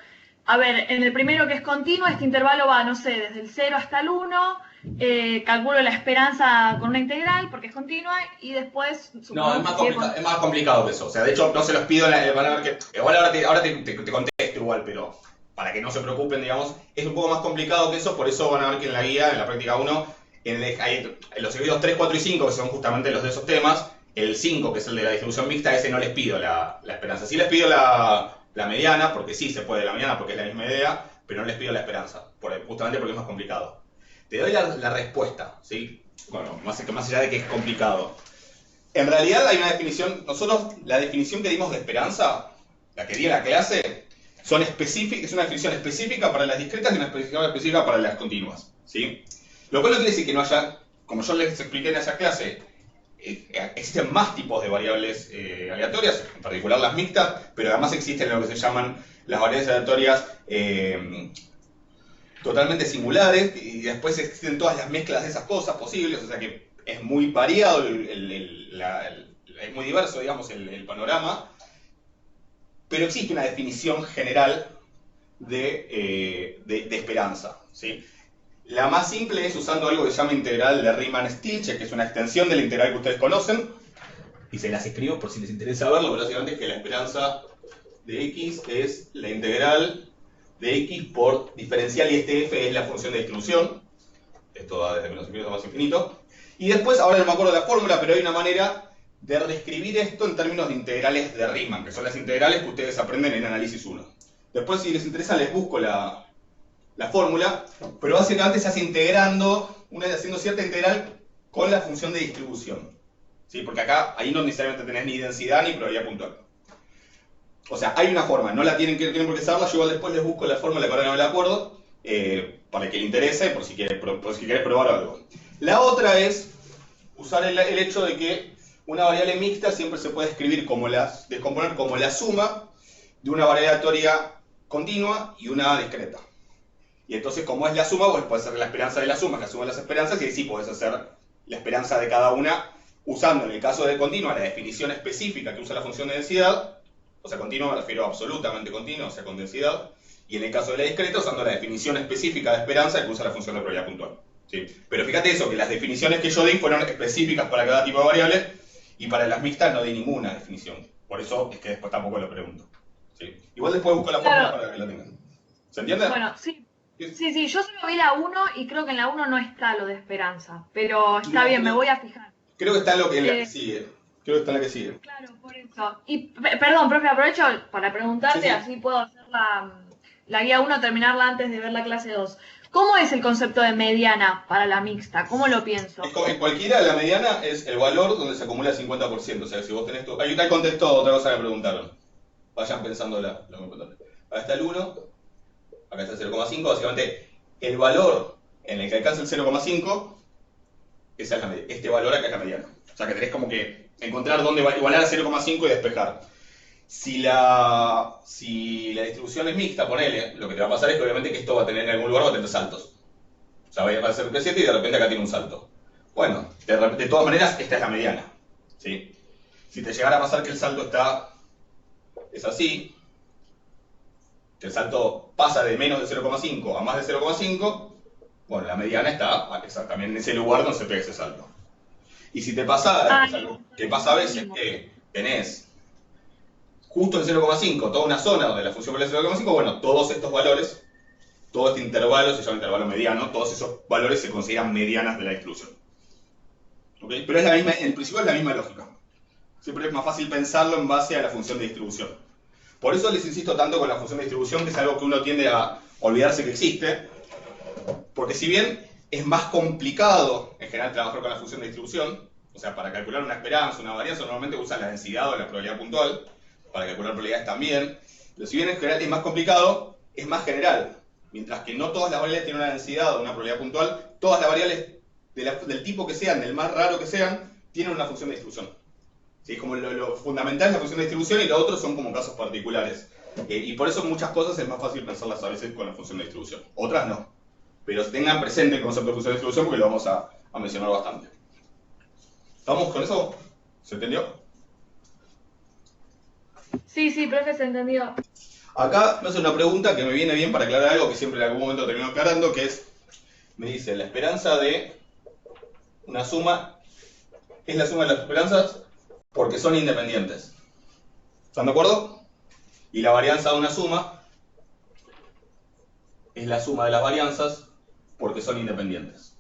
a ver, en el primero que es continua, este intervalo va, no sé, desde el 0 hasta el 1, calculo la esperanza con una integral porque es continua y después... No, es más complicado que eso. O sea, de hecho, no se los pido, van a ver que... Igual ahora te contesto igual, pero para que no se preocupen, digamos, es un poco más complicado que eso, por eso van a ver que en la guía, en la práctica 1, en los ejercicios 3, 4 y 5, que son justamente los de esos temas, el 5, que es el de la distribución mixta, ese no les pido la esperanza. Sí les pido la mediana, porque sí se puede la mediana, porque es la misma idea, pero no les pido la esperanza, justamente porque es más complicado. Te doy la respuesta, ¿sí? Bueno, más allá de que es complicado. En realidad hay una definición, nosotros la definición que dimos de esperanza, la que di en la clase, es una definición específica para las discretas y una definición específica para las continuas, ¿sí? Lo cual no quiere decir que no haya, como yo les expliqué en esa clase, existen más tipos de variables aleatorias, en particular las mixtas, pero además existen lo que se llaman las variables aleatorias totalmente singulares, y después existen todas las mezclas de esas cosas posibles, o sea que es muy variado, es muy diverso, digamos, el panorama, pero existe una definición general de esperanza, ¿sí? La más simple es usando algo que se llama integral de Riemann-Stieltjes, que es una extensión de la integral que ustedes conocen, y se las escribo por si les interesa verlo, pero básicamente es que la esperanza de x es la integral de x por diferencial, y este f es la función de distribución. Esto va desde menos infinito a más infinito. Y después, ahora no me acuerdo de la fórmula, pero hay una manera de reescribir esto en términos de integrales de Riemann, que son las integrales que ustedes aprenden en análisis 1. Después, si les interesa, les busco la fórmula, pero básicamente se hace integrando, haciendo cierta integral con la función de distribución, ¿sí? Porque acá, ahí no necesariamente tenés ni densidad ni probabilidad puntual. O sea, hay una forma, no la tienen por qué saberla, yo igual después les busco la fórmula que ahora no me la acuerdo, para que le interese, por si querés probar algo. La otra es usar el hecho de que una variable mixta siempre se puede descomponer como la suma de una variable aleatoria continua y una discreta. Y entonces, como es la suma, vos podés hacer la esperanza de la suma, que la suma de las esperanzas, y ahí sí podés hacer la esperanza de cada una, usando en el caso de continua la definición específica que usa la función de densidad, o sea, continua me refiero a absolutamente continua, o sea, con densidad, y en el caso de la discreta, usando la definición específica de esperanza que usa la función de probabilidad puntual, ¿sí? Pero fíjate eso, que las definiciones que yo di fueron específicas para cada tipo de variable, y para las mixtas no di ninguna definición. Por eso es que después tampoco lo pregunto, ¿sí? Igual después busco la fórmula para que la tengan. ¿Se entiende? Bueno, sí. Sí, yo solo vi la 1 y creo que en la 1 no está lo de esperanza, pero está bien, me voy a fijar. Creo que está en la que sigue. Creo que está en la que sigue. Claro, por eso. Y, perdón, profe, aprovecho para preguntarte, Sí. así puedo hacer la guía 1, terminarla antes de ver la clase 2. ¿Cómo es el concepto de mediana para la mixta? ¿Cómo lo pienso? En cualquiera, la mediana es el valor donde se acumula el 50%. O sea, si vos tenés Ahí contestó otra cosa que me preguntaron. Vayan pensando lo que importante. Acá está el 1, acá está el 0,5. Básicamente, el valor en el que alcanza el 0,5, esa es la mediana. Este valor acá es la mediana. O sea, que tenés como que encontrar dónde va a igualar a 0,5 y despejar. Si la distribución es mixta, ponele, lo que te va a pasar es que obviamente que esto va a tener en algún lugar, va a tener saltos. O sea, va a ser un creciente y de repente acá tiene un salto. Bueno, de todas maneras, esta es la mediana, ¿sí? Si te llegara a pasar que el salto es así, que el salto pasa de menos de 0,5 a más de 0,5, bueno, la mediana está también en ese lugar donde se pega ese salto. Y si te pasa, que pasa a veces que tenés justo en 0,5 toda una zona donde la función vale 0,5, bueno, todos estos valores, todo este intervalo se llama intervalo mediano, todos esos valores se consideran medianas de la distribución. ¿Okay? Pero en principio es la misma lógica. Siempre es más fácil pensarlo en base a la función de distribución. Por eso les insisto tanto con la función de distribución, que es algo que uno tiende a olvidarse que existe, porque si bien es más complicado en general trabajar con la función de distribución, o sea, para calcular una esperanza, una varianza, normalmente usan la densidad o la probabilidad puntual, para calcular probabilidades también, pero si bien en general es más complicado, es más general. Mientras que no todas las variables tienen una densidad o una probabilidad puntual, todas las variables del tipo que sean, del más raro que sean, tienen una función de distribución. ¿Sí? Como lo fundamental es la función de distribución y lo otro son como casos particulares. Y por eso muchas cosas es más fácil pensarlas a veces con la función de distribución. Otras no. Pero tengan presente el concepto de función de distribución porque lo vamos a mencionar bastante. ¿Estamos con eso? ¿Se entendió? Sí, profe, se entendió. Acá me hace una pregunta que me viene bien para aclarar algo que siempre en algún momento termino aclarando, que es, me dice, la esperanza de una suma es la suma de las esperanzas porque son independientes. ¿Están de acuerdo? Y la varianza de una suma es la suma de las varianzas porque son independientes.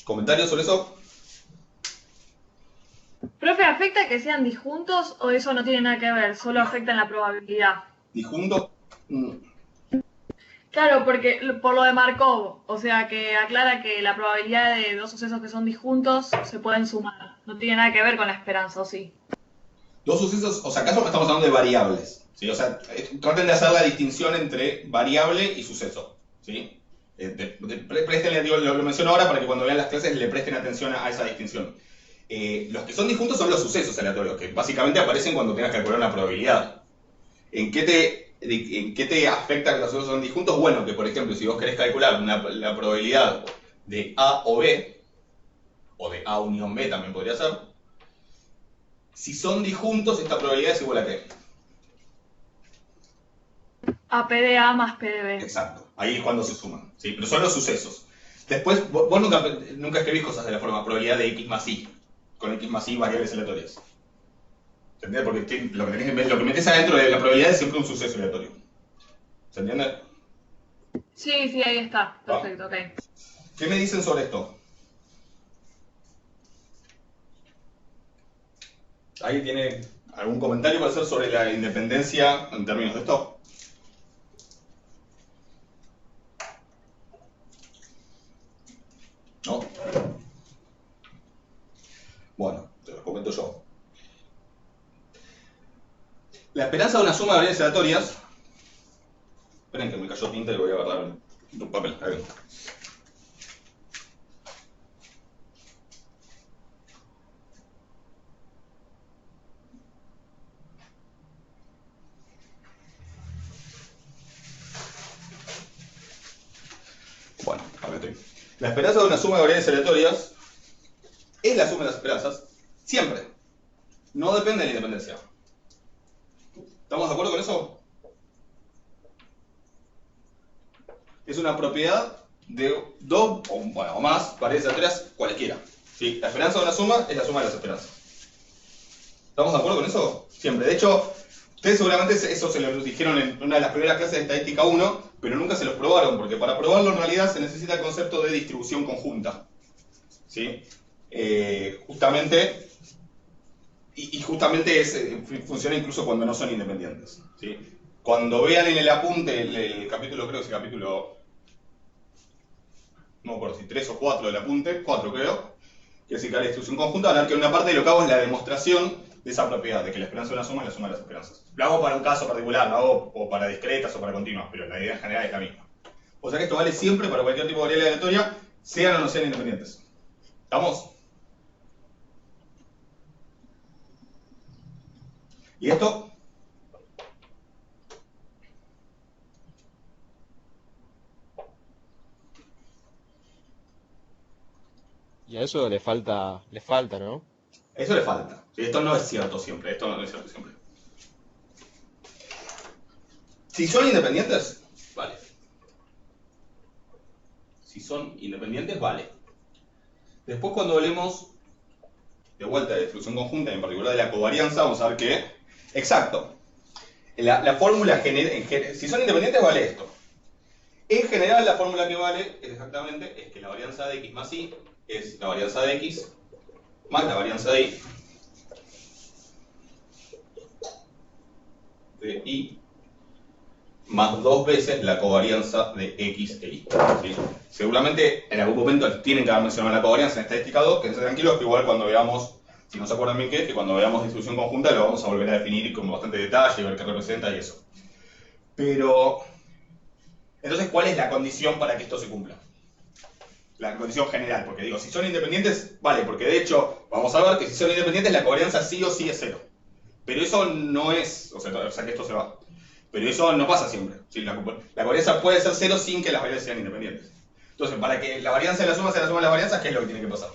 ¿Comentarios sobre eso? Profe, ¿afecta que sean disjuntos o eso no tiene nada que ver? Solo afecta en la probabilidad. ¿Disjuntos? Claro, porque por lo de Markov, o sea que aclara que la probabilidad de dos sucesos que son disjuntos se pueden sumar. No tiene nada que ver con la esperanza, ¿o sí? Dos sucesos, o sea, acá estamos hablando de variables, ¿sí? O sea, traten de hacer la distinción entre variable y suceso, ¿sí? Préstenle, digo, lo menciono ahora para que cuando vean las clases le presten atención a esa distinción. Los que son disjuntos son los sucesos aleatorios, que básicamente aparecen cuando tengas que calcular una probabilidad. ¿En qué te afecta que los sucesos son disjuntos? Bueno, que por ejemplo, si vos querés calcular la probabilidad de A o B, o de A unión B también podría ser, si son disjuntos, esta probabilidad es igual a ¿qué? A P de A más P de B. Exacto, ahí es cuando se suman, ¿sí? Pero son los sucesos. Después, vos nunca escribís cosas de la forma probabilidad de X más Y, con X más Y variables aleatorias. ¿Se entiende? Porque lo que metes adentro de la probabilidad es siempre un suceso aleatorio. ¿Se entiende? Sí, sí, ahí está. Perfecto, ok. ¿Qué me dicen sobre esto? ¿Alguien tiene algún comentario para hacer sobre la independencia en términos de esto? ¿No? Bueno, te lo comento yo. La esperanza de una suma de variables aleatorias. Esperen que me cayó tinta y voy a agarrar un papel. Ahí. Bueno, acá estoy. La esperanza de una suma de variables aleatorias es la suma de las esperanzas siempre. No depende de la independencia. ¿Estamos de acuerdo con eso? Es una propiedad de dos o más variables aleatorias cualquiera. ¿Sí? La esperanza de una suma es la suma de las esperanzas. ¿Estamos de acuerdo con eso? Siempre. De hecho, ustedes seguramente eso se lo dijeron en una de las primeras clases de estadística 1, pero nunca se los probaron, porque para probarlo en realidad se necesita el concepto de distribución conjunta. ¿Sí? Justamente funciona incluso cuando no son independientes. ¿Sí? Cuando vean en el apunte el capítulo, creo que es el capítulo, no me acuerdo si 3 o 4 del apunte, 4 creo, que es la distribución conjunta, van a ver que una parte de lo que hago es la demostración de esa propiedad, de que la esperanza de una suma es la suma de las esperanzas. Lo hago para un caso particular, lo hago o para discretas o para continuas, pero la idea en general es la misma. O sea que esto vale siempre para cualquier tipo de variable aleatoria, sean o no sean independientes. ¿Estamos? ¿Y esto? Y a eso le falta, ¿no? Eso le falta. ¿Sí? Esto no es cierto siempre. Si son independientes, vale. Si son independientes, vale. Después cuando hablemos de vuelta de distribución conjunta, y en particular de la covarianza, vamos a ver que, exacto, la fórmula si son independientes vale esto. En general la fórmula que vale exactamente es que la varianza de x más y es la varianza de x más la varianza de y más 2 veces la covarianza de x e y. ¿Sí? Seguramente en algún momento tienen que haber mencionado la covarianza en estadística 2, quédense tranquilos que igual cuando veamos, si no se acuerdan bien qué, que cuando veamos distribución conjunta lo vamos a volver a definir con bastante detalle, ver qué representa y eso. Pero, entonces, ¿cuál es la condición para que esto se cumpla? La condición general, porque digo, si son independientes, vale, porque de hecho, vamos a ver que si son independientes la covarianza sí o sí es 0. Pero eso no es, o sea que esto se va. Pero eso no pasa siempre. ¿Sí? La covarianza puede ser 0 sin que las variables sean independientes. Entonces, para que la varianza de la suma sea la suma de las varianzas, ¿qué es lo que tiene que pasar?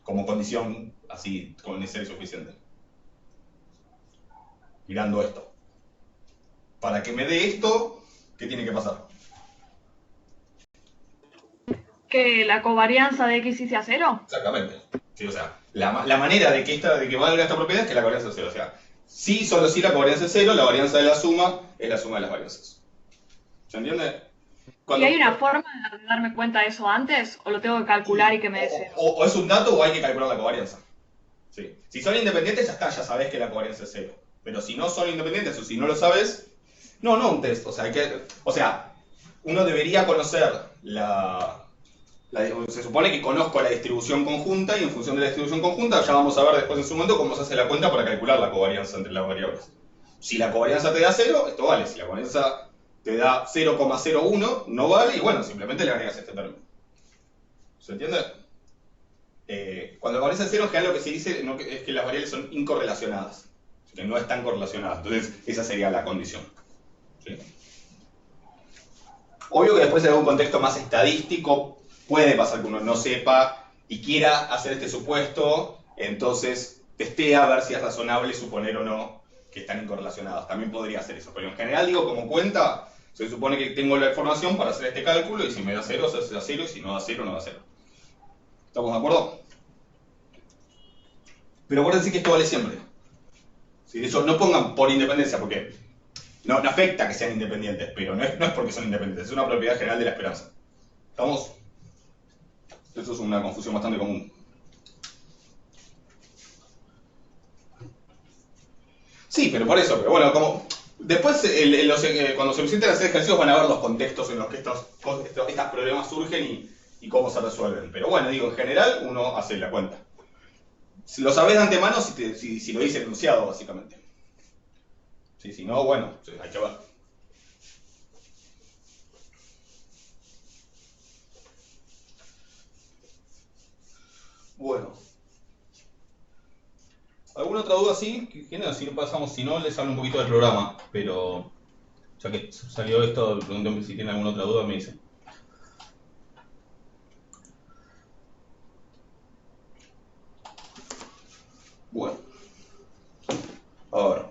Como condición así, con necesario y suficiente. Mirando esto. Para que me dé esto, ¿qué tiene que pasar? ¿Que la covarianza de x y sea 0? Exactamente. Sí, o sea, la manera de que valga esta propiedad es que la covarianza es 0. O sea, si solo si la covarianza es 0, la varianza de la suma es la suma de las varianzas. ¿Se entiende? ¿Y hay una forma de darme cuenta de eso antes? ¿O lo tengo que calcular y que me dé 0? O es un dato o hay que calcular la covarianza. Sí. Si son independientes, ya está, ya sabés que la covarianza es 0. Pero si no son independientes o si no lo sabes, no un test. O sea, uno debería conocer se supone que conozco la distribución conjunta y en función de la distribución conjunta ya vamos a ver después en su momento cómo se hace la cuenta para calcular la covarianza entre las variables. Si la covarianza te da 0, esto vale. Si la covarianza te da 0,01, no vale, y bueno, simplemente le agregas este término. ¿Se entiende? Cuando aparece 0, en general lo que se dice es que las variables son incorrelacionadas, que no están correlacionadas. Entonces, esa sería la condición. ¿Sí? Obvio que después en algún contexto más estadístico puede pasar que uno no sepa y quiera hacer este supuesto, entonces testea a ver si es razonable suponer o no que están incorrelacionadas. También podría hacer eso, pero en general digo como cuenta, se supone que tengo la información para hacer este cálculo y si me da 0, se da 0 y si no da 0, no da 0. ¿Estamos de acuerdo? Pero acuérdense que esto vale siempre. ¿Sí? De hecho, no pongan por independencia, porque no afecta que sean independientes, pero no es porque son independientes, es una propiedad general de la esperanza. ¿Estamos? Eso es una confusión bastante común. Sí, pero por eso, pero bueno, como después cuando se presenten a hacer ejercicios van a ver los contextos en los que estos problemas surgen y cómo se resuelven. Pero bueno, digo, en general uno hace la cuenta. Si lo sabés de antemano si lo dice el enunciado, básicamente. Sí, si no, bueno, hay que ver. Bueno. ¿Alguna otra duda así? Si no pasamos, si no, les hablo un poquito del programa, pero ya que salió esto, pregúntenme si tienen alguna otra duda, me dicen. Bueno. Ahora.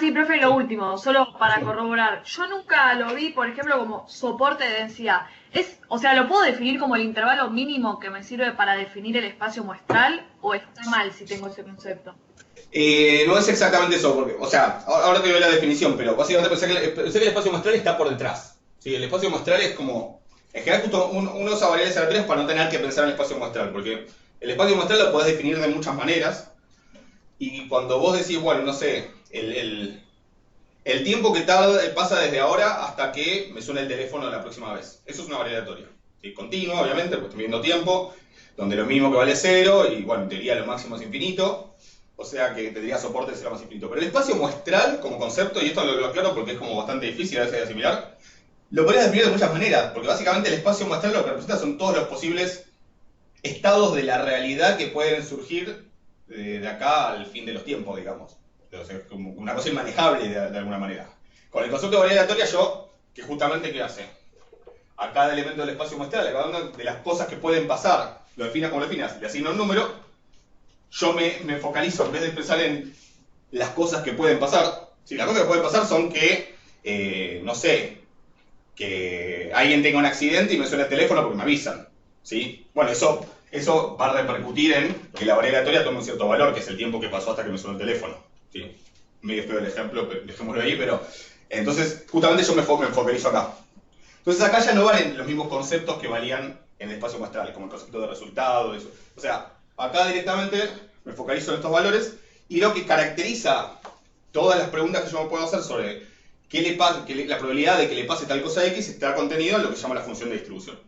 Sí, profe, lo último, solo para corroborar. Yo nunca lo vi, por ejemplo, como soporte de densidad. O sea, ¿lo puedo definir como el intervalo mínimo que me sirve para definir el espacio muestral? ¿O está mal si tengo ese concepto? No es exactamente eso, porque, o sea, ahora te doy la definición, pero básicamente pensé que el espacio muestral está por detrás. ¿Sí? El espacio muestral es como... En general, justo uno usa variables aleatorias para no tener que pensar en el espacio muestral, porque el espacio muestral lo podés definir de muchas maneras, y cuando vos decís, bueno, no sé, el tiempo que pasa desde ahora hasta que me suene el teléfono la próxima vez. Eso es una variable aleatoria. ¿Sí? Continua, obviamente, porque estoy viendo tiempo, donde lo mínimo que vale es 0, y bueno, en teoría lo máximo es infinito, o sea que tendría soporte de 0 más infinito. Pero el espacio muestral, como concepto, y esto lo aclaro porque es como bastante difícil a veces de asimilar, lo podrías definir de muchas maneras, porque básicamente el espacio muestral lo que representa son todos los posibles estados de la realidad que pueden surgir de acá al fin de los tiempos, digamos. Entonces, como una cosa inmanejable de alguna manera. Con el concepto de variable aleatoria, que justamente, ¿qué hace? A cada elemento del espacio muestral, a cada una de las cosas que pueden pasar, lo defina como lo definas, le asigno un número, yo me focalizo, en vez de pensar en las cosas que pueden pasar. Si las cosas que pueden pasar son que, no sé, que alguien tenga un accidente y me suena el teléfono porque me avisan. ¿Sí? Bueno, eso va a repercutir en que la variable aleatoria tome un cierto valor, que es el tiempo que pasó hasta que me sonó el teléfono. ¿Sí? Medio feo el ejemplo, pero dejémoslo ahí, pero... Entonces, justamente yo me focalizo acá. Entonces acá ya no valen los mismos conceptos que valían en el espacio muestral, como el concepto de resultado, eso. O sea, acá directamente me focalizo en estos valores, y lo que caracteriza todas las preguntas que yo me puedo hacer sobre la probabilidad de que le pase tal cosa a X está contenido en lo que se llama la función de distribución.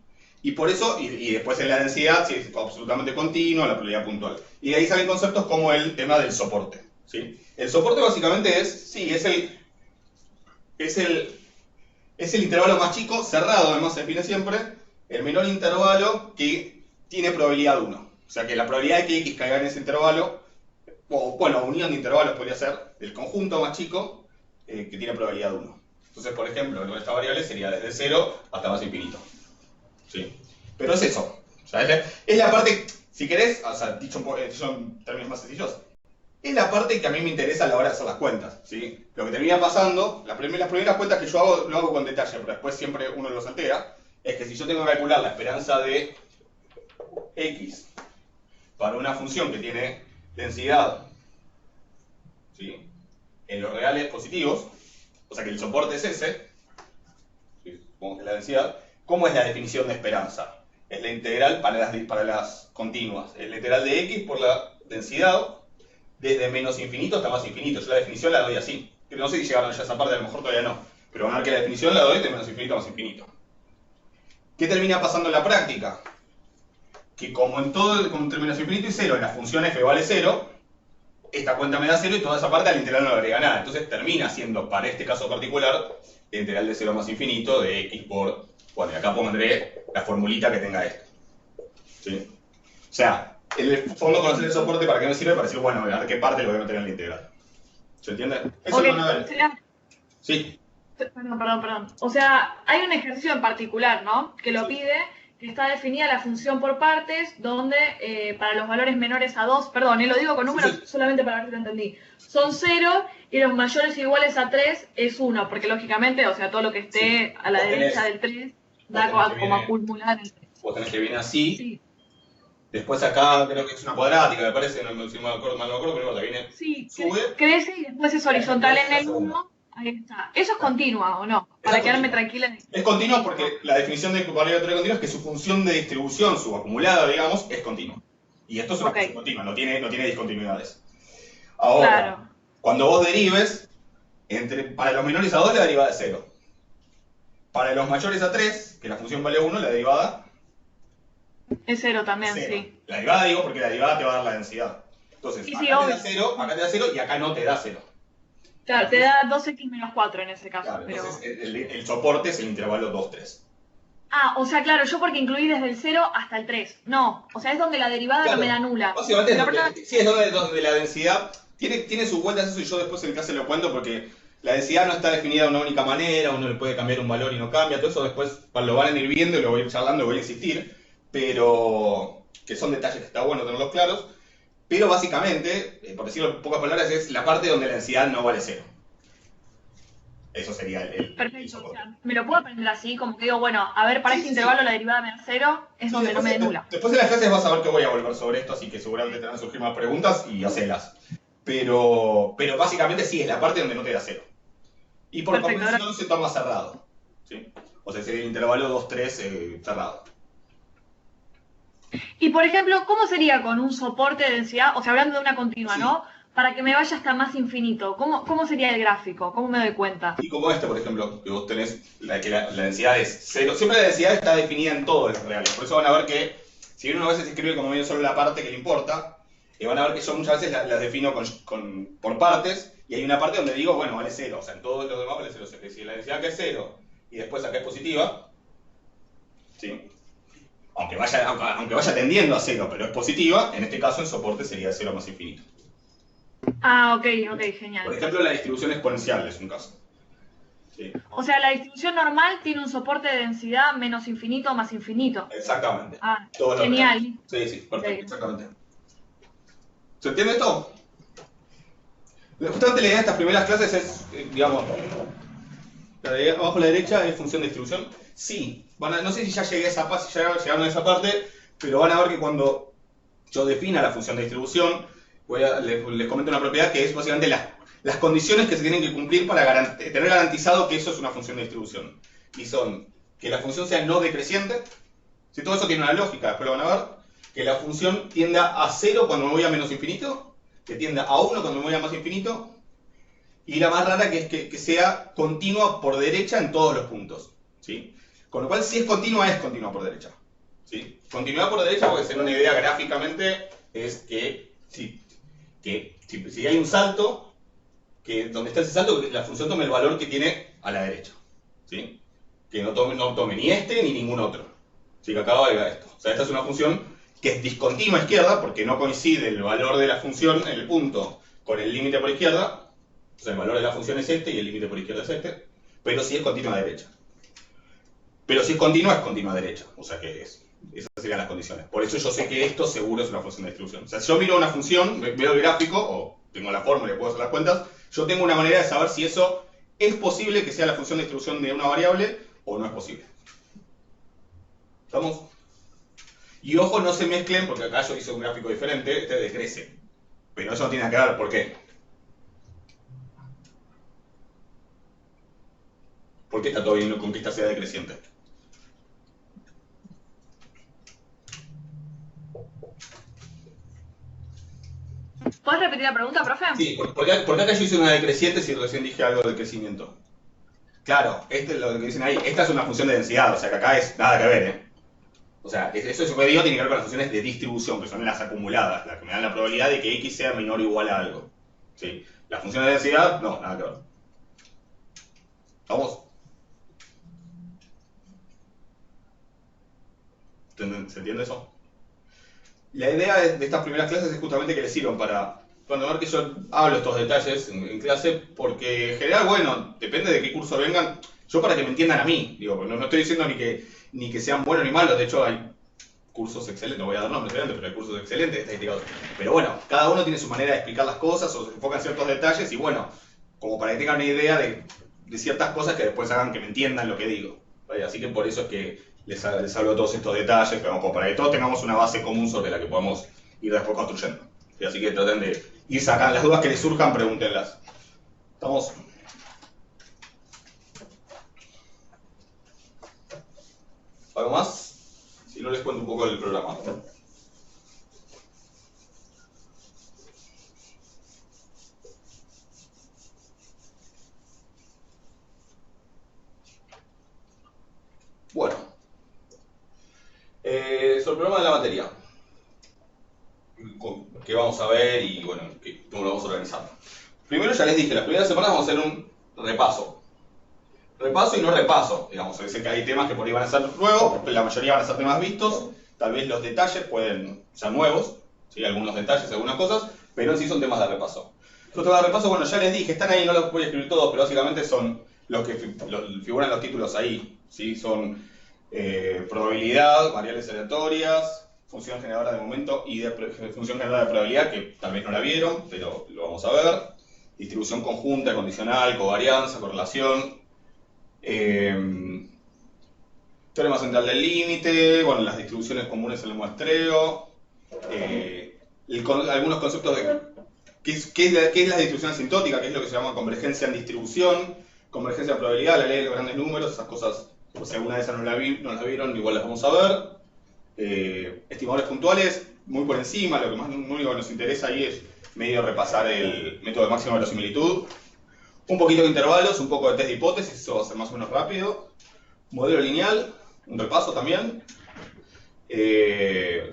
Y por eso, y después en la densidad, si es absolutamente continua, la probabilidad puntual. Y de ahí salen conceptos como el tema del soporte. ¿Sí? El soporte básicamente es el intervalo más chico, cerrado además se define siempre, el menor intervalo que tiene probabilidad 1. O sea que la probabilidad de que X caiga en ese intervalo, o bueno, unión de intervalos podría ser el conjunto más chico que tiene probabilidad 1. Entonces, por ejemplo, con esta variable sería desde 0 hasta más infinito. ¿Sí? Pero es eso. O sea, es la parte, si querés, o sea, dicho en términos más sencillos, es la parte que a mí me interesa a la hora de hacer las cuentas. ¿Sí? Lo que termina pasando, las primeras cuentas que yo hago, lo hago con detalle, pero después siempre uno los altera, es que si yo tengo que calcular la esperanza de X para una función que tiene densidad, ¿sí?, en los reales positivos, o sea que el soporte es ese, ¿sí?, supongo que es la densidad. ¿Cómo es la definición de esperanza? Es la integral para las continuas. Es la integral de X por la densidad desde menos infinito hasta más infinito. Yo la definición la doy así. No sé si llegaron ya a esa parte, a lo mejor todavía no. Pero van a ver que la definición la doy de menos infinito a más infinito. ¿Qué termina pasando en la práctica? Que como en todo, como terminación infinito y cero, en la función f vale 0, esta cuenta me da 0 y toda esa parte al integral no le agrega nada. Entonces termina siendo, para este caso particular, la integral de 0 más infinito de x por... Bueno, y acá pondré la formulita que tenga esto. ¿Sí? O sea, en el fondo conocer el soporte para qué me sirve, para decir, bueno, a ver qué parte lo voy a meter en la integral. ¿Se entiende? Eso Ok, lo van a ver. o sea, Sí. perdón. O sea, hay un ejercicio en particular, ¿no? Que lo pide, que está definida la función por partes, donde para los valores menores a 2, perdón, lo digo con números Sí. solamente para ver si lo entendí, son 0 y los mayores o iguales a 3 es 1, porque lógicamente, o sea, todo lo que esté Sí. a la Vos tenés- derecha del 3 da vos tenés que como viene- acumular el 3. Vos tenés que viene así. Sí, Después acá creo que es una cuadrática, me parece, no, si mal no me acuerdo, pero bueno, viene. sí, Sube. crece y después es horizontal en el Segunda. 1. Ahí está. ¿Eso es continua o no? Para es quedarme continua. tranquila. Es continuo porque la definición de variable continua es que su función de distribución, su acumulada, digamos, es continua. Y esto es una Ok. función continua, no tiene discontinuidades. Ahora, Claro. cuando vos derives, para los menores a 2 la derivada es 0. Para los mayores a 3, que la función vale 1, la derivada Es 0 también, es 0. sí. La derivada digo porque la derivada te va a dar la densidad. Entonces, Sí, acá sí, te da obvio. 0, acá te da 0 y acá no te da 0. Claro, te da 2x menos 4 en ese caso. Claro, pero... entonces el soporte es el intervalo 2, 3. Ah, o sea, claro, yo porque incluí desde el 0 hasta el 3. No, o sea, es donde la derivada Claro. no me da nula. Básicamente es La donde, persona- sí, es donde la densidad tiene sus vueltas eso y yo después en clase lo cuento porque la densidad no está definida de una única manera, uno le puede cambiar un valor y no cambia, todo eso después lo van a ir viendo y lo voy a ir charlando, voy a insistir, pero que son detalles que está bueno tenerlos claros, pero básicamente, por decirlo en pocas palabras, es la parte donde la densidad no vale 0. Eso sería el Perfecto, o soporte. sea, me lo puedo aprender así, como que digo, bueno, a ver, para Sí, este sí, intervalo sí. la derivada me da 0, es Sí, donde no me dé nula. después de las clases vas a ver que voy a volver sobre esto, así que seguramente te van a surgir más preguntas y hacelas. Pero básicamente sí, es la parte donde no te da 0. Y por Perfecto, convención se toma cerrado. ¿Sí? O sea, sería el intervalo 2, 3 cerrado. Y por ejemplo, ¿cómo sería con un soporte de densidad? O sea, hablando de una continua, Sí. ¿no? Para que me vaya hasta más infinito. ¿Cómo sería el gráfico? ¿Cómo me doy cuenta? Y como este, por ejemplo, que vos tenés, que la densidad es 0. Siempre la densidad está definida en todos los reales. Por eso van a ver que, si bien uno a veces escribe como medio solo la parte que le importa, van a ver que yo muchas veces las defino por partes, y hay una parte donde digo, bueno, vale 0. O sea, en todos los demás vale 0. O sea, que si la densidad acá es 0, y después acá es positiva, ¿sí? Aunque vaya tendiendo a 0, pero es positiva, en este caso el soporte sería 0 más infinito. Ah, ok, genial. Por ejemplo, la distribución exponencial es un caso. ¿Sí? O sea, la distribución normal tiene un soporte de densidad menos infinito más infinito. Exactamente. Ah, Todo lo genial. real. Sí, perfecto, Ok. exactamente. ¿Se entiende esto? Justamente la idea de estas primeras clases es, digamos, la de abajo a la derecha es función de distribución. Sí, no sé si ya llegué a esa parte, si ya llegaron a esa parte, pero van a ver que cuando yo defina la función de distribución, les comento una propiedad que es básicamente las condiciones que se tienen que cumplir para tener garantizado que eso es una función de distribución. Y son que la función sea no decreciente, si todo eso tiene una lógica, después lo van a ver, que la función tienda a 0 cuando me voy a menos infinito, que tienda a 1 cuando me voy a más infinito, y la más rara que es que sea continua por derecha en todos los puntos. ¿Sí? Con lo cual, si es continua por derecha. ¿Sí? Continuidad por derecha, porque ser una idea gráficamente, es que si hay un salto, que donde está ese salto, la función tome el valor que tiene a la derecha. ¿Sí? Que no tome ni este ni ningún otro. ¿Sí? Que acá valga esto. O sea, esta es una función que es discontinua a izquierda, porque no coincide el valor de la función en el punto con el límite por izquierda. O sea, el valor de la función es este y el límite por izquierda es este. Pero sí es continua a derecha. Pero si es continua a derecha. O sea que esas serían las condiciones. Por eso yo sé que esto seguro es una función de distribución. O sea, si yo miro una función, veo el gráfico, o tengo la fórmula y puedo hacer las cuentas, yo tengo una manera de saber si eso es posible que sea la función de distribución de una variable o no es posible. ¿Estamos? Y ojo, no se mezclen, porque acá yo hice un gráfico diferente, este decrece. Pero eso no tiene nada que ver, ¿por qué? ¿Por qué está todo bien con que esta sea decreciente? ¿Puedes repetir la pregunta, profe? Sí, ¿por qué acá yo hice una decreciente si recién dije algo de crecimiento? Claro, lo que dicen ahí, esta es una función de densidad, o sea que acá es nada que ver, ¿eh? O sea, eso que digo tiene que ver con las funciones de distribución, que son las acumuladas, las que me dan la probabilidad de que X sea menor o igual a algo. ¿Sí? Las funciones de densidad, no, nada que ver. ¿Vamos? ¿Se entiende eso? La idea de estas primeras clases es justamente que les sirvan para ver que yo hablo estos detalles en clase, porque en general, bueno, depende de qué curso vengan, yo para que me entiendan a mí, digo, no estoy diciendo ni que sean buenos ni malos, de hecho hay cursos excelentes, no voy a dar nombres, pero hay cursos excelentes de estadística. Pero bueno, cada uno tiene su manera de explicar las cosas o se enfoca en ciertos detalles y bueno, como para que tengan una idea de ciertas cosas que después hagan que me entiendan lo que digo. ¿Vale? Así que por eso es que les hablo todos estos detalles, pero como para que todos tengamos una base común sobre la que podamos ir después construyendo. ¿Sí? Así que traten de ir sacando las dudas que les surjan, pregúntenlas. ¿Estamos? ¿Algo más? Si no, les cuento un poco del programa. Bueno, sobre el programa de la materia, que vamos a ver y bueno, cómo lo vamos a organizar. Primero ya les dije, las primeras semanas vamos a hacer un repaso. Repaso y no repaso, digamos, es decir que hay temas que por ahí van a ser nuevos, la mayoría van a ser temas vistos, tal vez los detalles pueden ser nuevos, ¿sí? Algunos detalles, algunas cosas, pero en sí son temas de repaso. Los temas de repaso, bueno, ya les dije, están ahí, no los voy a escribir todos, pero básicamente son los que figuran los títulos ahí, ¿sí? Son probabilidad, variables aleatorias, función generadora de momento y función generadora de probabilidad, que tal vez no la vieron, pero lo vamos a ver, distribución conjunta, condicional, covarianza, correlación, teorema central del límite, bueno, las distribuciones comunes en el muestreo, algunos conceptos de qué es la distribución asintótica, qué es lo que se llama convergencia en distribución, convergencia en probabilidad, la ley de los grandes números, esas cosas, si alguna de esas no las vieron, igual las vamos a ver. Estimadores puntuales, muy por encima, lo único que nos interesa ahí es medio repasar el método de máxima verosimilitud. Un poquito de intervalos, un poco de test de hipótesis, eso va a ser más o menos rápido. Modelo lineal, un repaso también.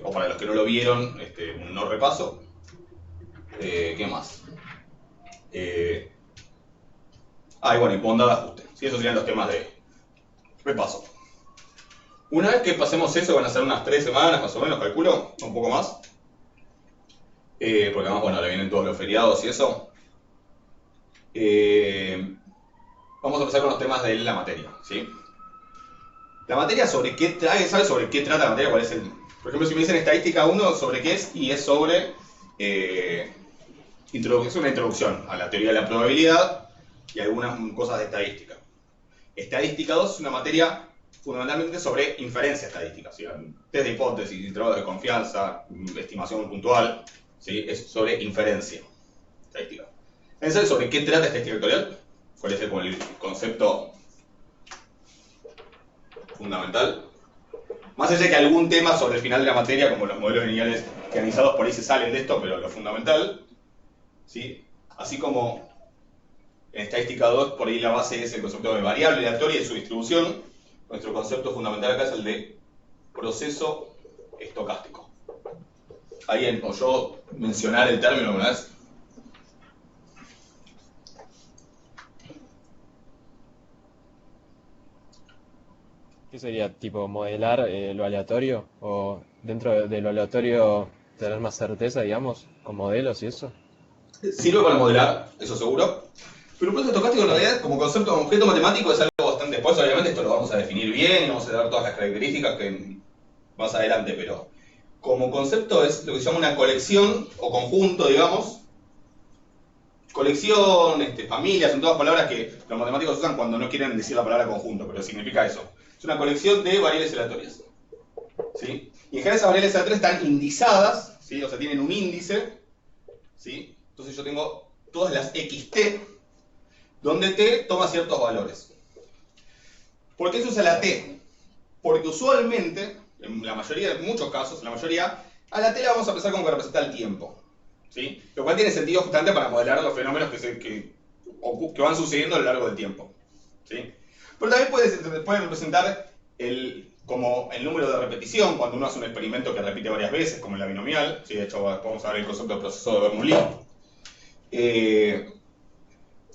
O para los que no lo vieron, un no repaso. ¿Qué más? Y bueno, y bondad de ajuste. ¿Sí? Esos serían los temas de repaso. Una vez que pasemos eso, van a ser unas 3 semanas más o menos, calculo, un poco más. Porque además, bueno, le vienen todos los feriados y eso. Vamos a empezar con los temas de la materia, ¿sí? La materia, ¿alguien sabe sobre qué trata la materia? ¿Cuál es por ejemplo, si me dicen estadística 1, ¿sobre qué es? Y es sobre es una introducción a la teoría de la probabilidad y algunas cosas de estadística. Estadística 2 es una materia fundamentalmente sobre inferencia estadística, ¿sí? Test de hipótesis, intervalos de confianza, estimación puntual, ¿sí? Es sobre inferencia estadística. ¿Saben sobre qué trata estadística vectorial? ¿Cuál es el concepto fundamental? Más allá de que algún tema sobre el final de la materia, como los modelos lineales organizados por ahí se salen de esto, pero lo fundamental, ¿sí? Así como en estadística 2, por ahí la base es el concepto de variable aleatoria y su distribución, nuestro concepto fundamental acá es el de proceso estocástico. ¿Alguien oyó mencionar el término alguna vez? ¿Qué sería? ¿Tipo modelar lo aleatorio? ¿O dentro de lo aleatorio tener más certeza, digamos, con modelos y eso? Sirve para modelar, eso seguro. Pero el proceso estocástico en realidad, como concepto, como objeto matemático, es algo bastante... Después, obviamente, esto lo vamos a definir bien y vamos a dar todas las características que más adelante, pero como concepto es lo que se llama una colección o conjunto, digamos. Colección, familia, son todas palabras que los matemáticos usan cuando no quieren decir la palabra conjunto, pero significa eso. Es una colección de variables aleatorias, ¿sí? Y en general esas variables aleatorias están indizadas, ¿sí? O sea, tienen un índice, ¿sí? Entonces yo tengo todas las xt, donde t toma ciertos valores. ¿Por qué se usa la t? Porque usualmente, en la mayoría, en muchos casos, en la mayoría, a la t la vamos a pensar como que representa el tiempo, ¿sí? Lo cual tiene sentido justamente para modelar los fenómenos que van sucediendo a lo largo del tiempo, ¿sí? Pero también pueden representar como el número de repetición, cuando uno hace un experimento que repite varias veces, como en la binomial. ¿Sí? De hecho, vamos a ver el concepto de proceso de Bernoulli.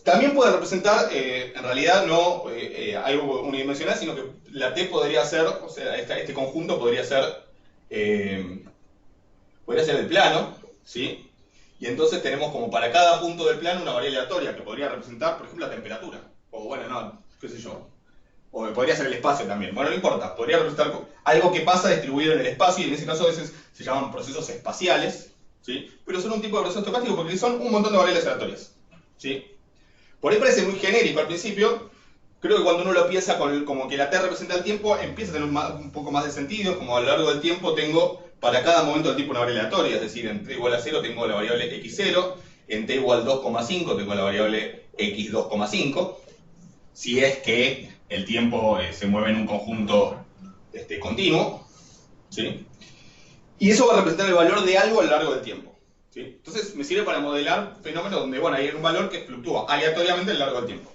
También puede representar, en realidad, no algo unidimensional, sino que la T podría ser, o sea, este conjunto podría ser el plano, ¿sí? Y entonces tenemos como para cada punto del plano una variable aleatoria que podría representar, por ejemplo, la temperatura. O bueno, no, qué sé yo. O podría ser el espacio también. Bueno, no importa, podría representar algo que pasa distribuido en el espacio, y en ese caso a veces se llaman procesos espaciales, ¿sí? Pero son un tipo de proceso estocástico porque son un montón de variables aleatorias, ¿sí? Por ahí parece muy genérico al principio. Creo que cuando uno lo piensa como que la T representa el tiempo, empieza a tener un poco más de sentido, como a lo largo del tiempo tengo para cada momento del tiempo una variable aleatoria, es decir, en t igual a 0 tengo la variable x0, en t igual 2,5 tengo la variable x2,5, si es que el tiempo se mueve en un conjunto continuo, ¿sí? Y eso va a representar el valor de algo a lo largo del tiempo. ¿Sí? Entonces me sirve para modelar fenómenos donde, bueno, hay un valor que fluctúa aleatoriamente a lo largo del tiempo.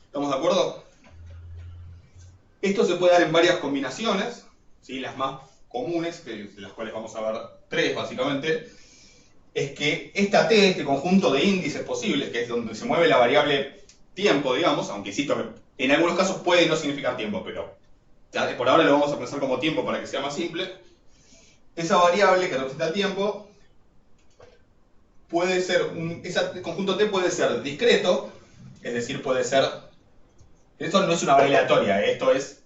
¿Estamos de acuerdo? Esto se puede dar en varias combinaciones, ¿sí? Las más comunes, de las cuales vamos a ver 3 básicamente, es que esta T, este conjunto de índices posibles, que es donde se mueve la variable tiempo, digamos, aunque insisto que en algunos casos puede no significar tiempo, pero ya, por ahora lo vamos a pensar como tiempo para que sea más simple. Esa variable que representa el tiempo puede ser, ese conjunto T puede ser discreto, es decir, puede ser, esto no es una variable aleatoria, esto es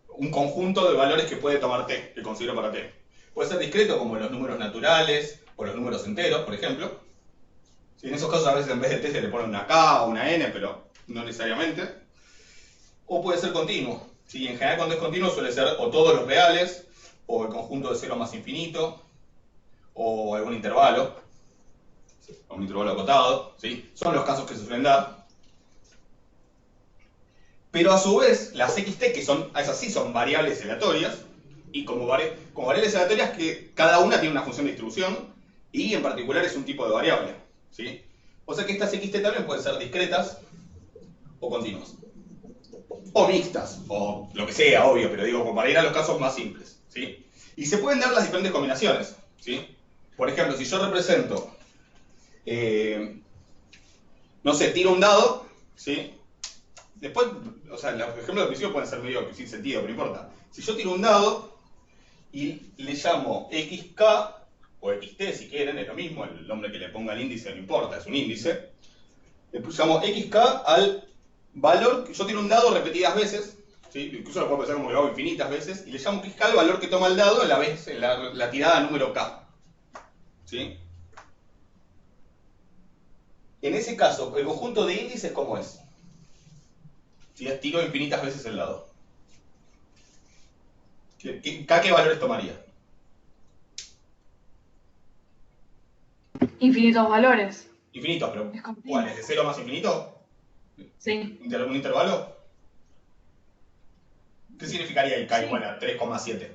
un conjunto de valores que puede tomar T, que considero para T. Puede ser discreto como los números naturales o los números enteros, por ejemplo. Sí, en esos casos a veces en vez de T se le pone una K o una N, pero no necesariamente. O puede ser continuo. Sí, en general cuando es continuo suele ser o todos los reales, o el conjunto de 0 más infinito, o algún intervalo. A un intervalo acotado, ¿sí? Son los casos que se suelen dar. Pero a su vez, las xt, que son, esas sí son variables aleatorias, y como variables aleatorias que cada una tiene una función de distribución, y en particular es un tipo de variable, ¿sí? O sea que estas xt también pueden ser discretas o continuas. O mixtas, o lo que sea, obvio, pero digo, como para ir a los casos más simples, ¿sí? Y se pueden dar las diferentes combinaciones, ¿sí? Por ejemplo, si yo represento no sé, tiro un dado, ¿sí? Después, o sea, los ejemplos del principio pueden ser medio sin sentido, pero no importa. Si yo tiro un dado y le llamo xk, o xt si quieren, es lo mismo, el nombre que le ponga al índice no importa, es un índice. Le llamo xk al valor, yo tiro un dado repetidas veces, ¿sí? Incluso lo puedo pensar como que lo hago infinitas veces, y le llamo xk al valor que toma el dado en la tirada número k, ¿sí? En ese caso, el conjunto de índices, ¿cómo es? Si tiro infinitas veces el dado. ¿Qué valores tomaría? Infinitos valores. Infinitos, pero Es continuo. ¿cuáles? ¿De 0 más infinito? Sí. ¿De algún intervalo? ¿Qué significaría el k igual a 3,7?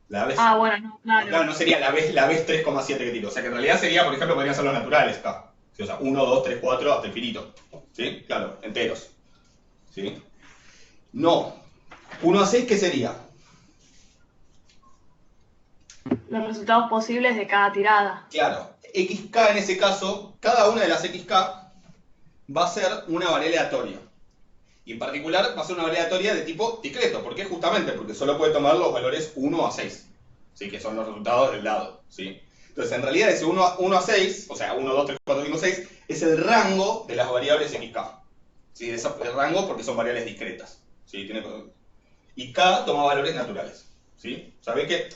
La vez. Ah, bueno, no, claro. Claro, no sería la vez 3,7 que tiro. O sea que en realidad sería, por ejemplo, podrían ser los naturales k. ¿Sí? O sea, 1, 2, 3, 4 hasta infinito. ¿Sí? Claro, enteros. ¿Sí? No. 1 a 6, ¿qué sería? Los resultados posibles de cada tirada. Claro. xk en ese caso, cada una de las xk va a ser una variable aleatoria. Y en particular va a ser una variable aleatoria de tipo discreto. ¿Por qué? Justamente porque solo puede tomar los valores 1 a 6. ¿Sí? Que son los resultados del dado. ¿Sí? Entonces, en realidad ese 1 a 6, o sea, 1, 2, 3, 4, 5, 6, es el rango de las variables xk. ¿Sí? El rango porque son variables discretas. ¿Sí? Y k toma valores naturales. ¿Sí? ¿Sabéis que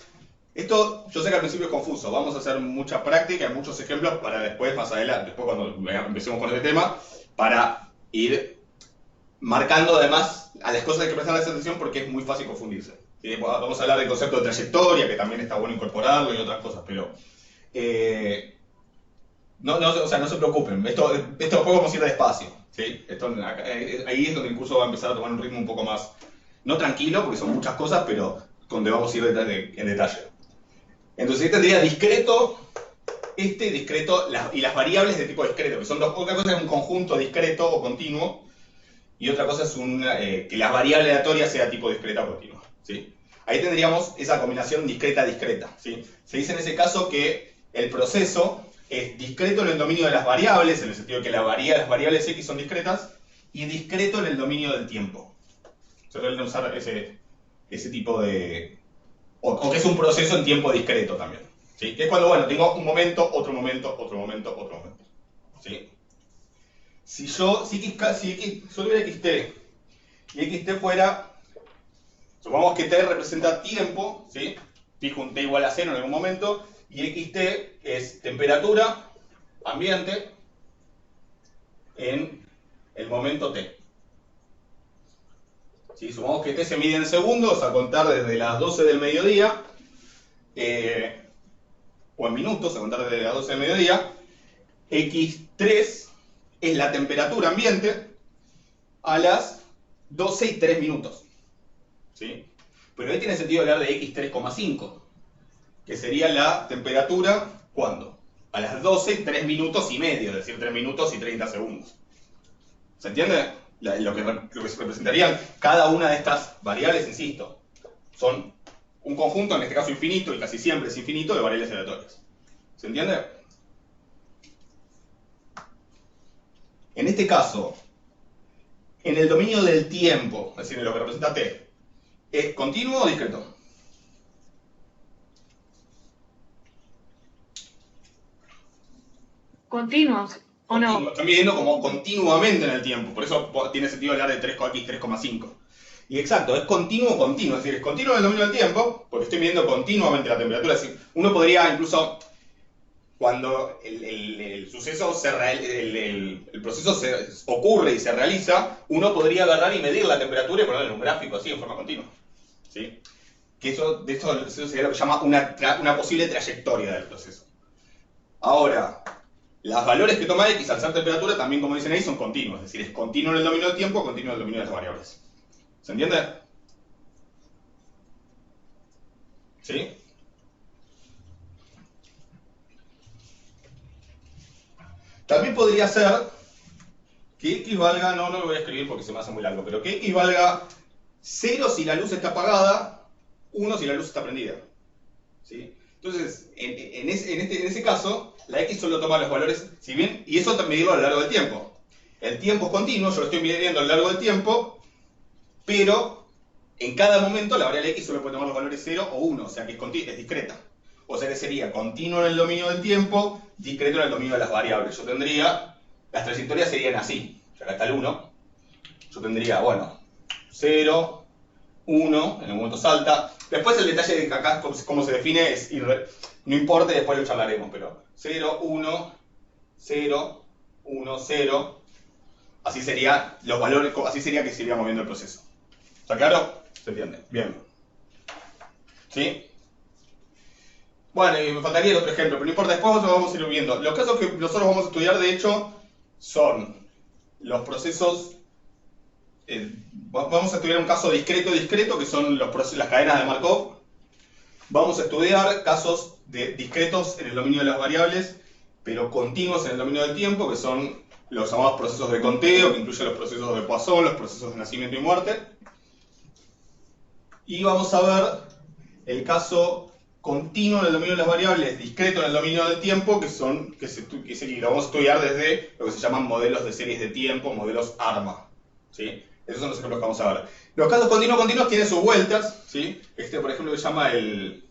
esto, yo sé que al principio es confuso, vamos a hacer mucha práctica, muchos ejemplos para después, más adelante, después cuando empecemos con este tema, para ir marcando además a las cosas que hay que prestar atención porque es muy fácil confundirse. ¿Sí? Vamos a hablar del concepto de trayectoria, que también está bueno incorporarlo y otras cosas, pero o sea, no se preocupen, esto después vamos a ir despacio. ¿Sí? Ahí es donde el curso va a empezar a tomar un ritmo un poco más, no tranquilo, porque son muchas cosas, pero donde vamos a ir en detalle. Entonces este tendría discreto, discreto, y las variables de tipo discreto, que son dos. Una cosa es un conjunto discreto o continuo, y otra cosa es que la variable aleatoria sea tipo discreta o continua. ¿sí? Ahí tendríamos esa combinación discreta-discreta, ¿sí? Se dice en ese caso que el proceso es discreto en el dominio de las variables, en el sentido de que las variables x son discretas, y discreto en el dominio del tiempo. Se suele usar ese tipo de... O que es un proceso en tiempo discreto también, ¿sí? Que es cuando, bueno, tengo un momento, otro momento, otro momento, otro momento, ¿sí? Si yo tuviera xt y xt fuera, supongamos que t representa tiempo, ¿sí? Fijo un t igual a 0 en algún momento, y xt es temperatura ambiente en el momento t. ¿Sí? Supongamos que t se mide en segundos, a contar desde las 12 del mediodía, o en minutos, a contar desde las 12 del mediodía. x3 es la temperatura ambiente a las 12 y 3 minutos. ¿Sí? Pero ahí tiene sentido hablar de x3,5, que sería la temperatura, ¿cuándo? A las 12 y 3 minutos y medio, es decir, 3 minutos y 30 segundos. ¿Se entiende? Lo que representarían cada una de estas variables, insisto, son un conjunto, en este caso infinito, y casi siempre es infinito, de variables aleatorias. ¿Se entiende? En este caso, en el dominio del tiempo, es decir, en lo que representa t, ¿es continuo o discreto? Continuos, ¿o no? Lo están midiendo como continuamente en el tiempo, por eso tiene sentido hablar de 3,5. Y exacto, es continuo, es decir, es continuo en el dominio del tiempo, porque estoy midiendo continuamente la temperatura. Es decir, uno podría incluso, cuando el suceso, el proceso ocurre y se realiza, uno podría agarrar y medir la temperatura y ponerla en un gráfico así, en forma continua. ¿Sí? Que eso sería lo que se llama una posible trayectoria del proceso. Ahora, los valores que toma x al ser temperatura también, como dicen ahí, son continuos. Es decir, es continuo en el dominio del tiempo, continuo en el dominio de las variables. ¿Se entiende? ¿Sí? También podría ser que x valga, no lo voy a escribir porque se me hace muy largo, pero que x valga 0 si la luz está apagada, 1 si la luz está prendida. ¿Sí? Entonces, en ese caso, la x solo toma los valores, si bien, y eso medirlo a lo largo del tiempo. El tiempo es continuo, yo lo estoy midiendo a lo largo del tiempo, pero en cada momento la variable x solo puede tomar los valores 0 o 1, o sea que es discreta. O sea que sería continuo en el dominio del tiempo, discreto en el dominio de las variables. Yo tendría, las trayectorias serían así, acá está el 1, yo tendría, bueno, 0, 1, en el momento salta. Después el detalle de acá, cómo se define, no importa y después lo charlaremos, pero 0, 1, 0, 1, 0. Así sería los valores, así sería que se iría moviendo el proceso. ¿Está claro? ¿Se entiende? Bien. ¿Sí? Bueno, y me faltaría el otro ejemplo, pero no importa, después vamos a ir viendo. Los casos que nosotros vamos a estudiar, de hecho, son los procesos. Vamos a estudiar un caso discreto, que son las cadenas de Markov. Vamos a estudiar casos discretos en el dominio de las variables, pero continuos en el dominio del tiempo, que son los llamados procesos de conteo, que incluyen los procesos de Poisson, los procesos de nacimiento y muerte. Y vamos a ver el caso continuo en el dominio de las variables, discreto en el dominio del tiempo, que lo vamos a estudiar desde lo que se llaman modelos de series de tiempo, modelos ARMA. ¿Sí? Esos son los ejemplos que vamos a ver. Los casos continuos tienen sus vueltas. ¿Sí? Por ejemplo, se llama el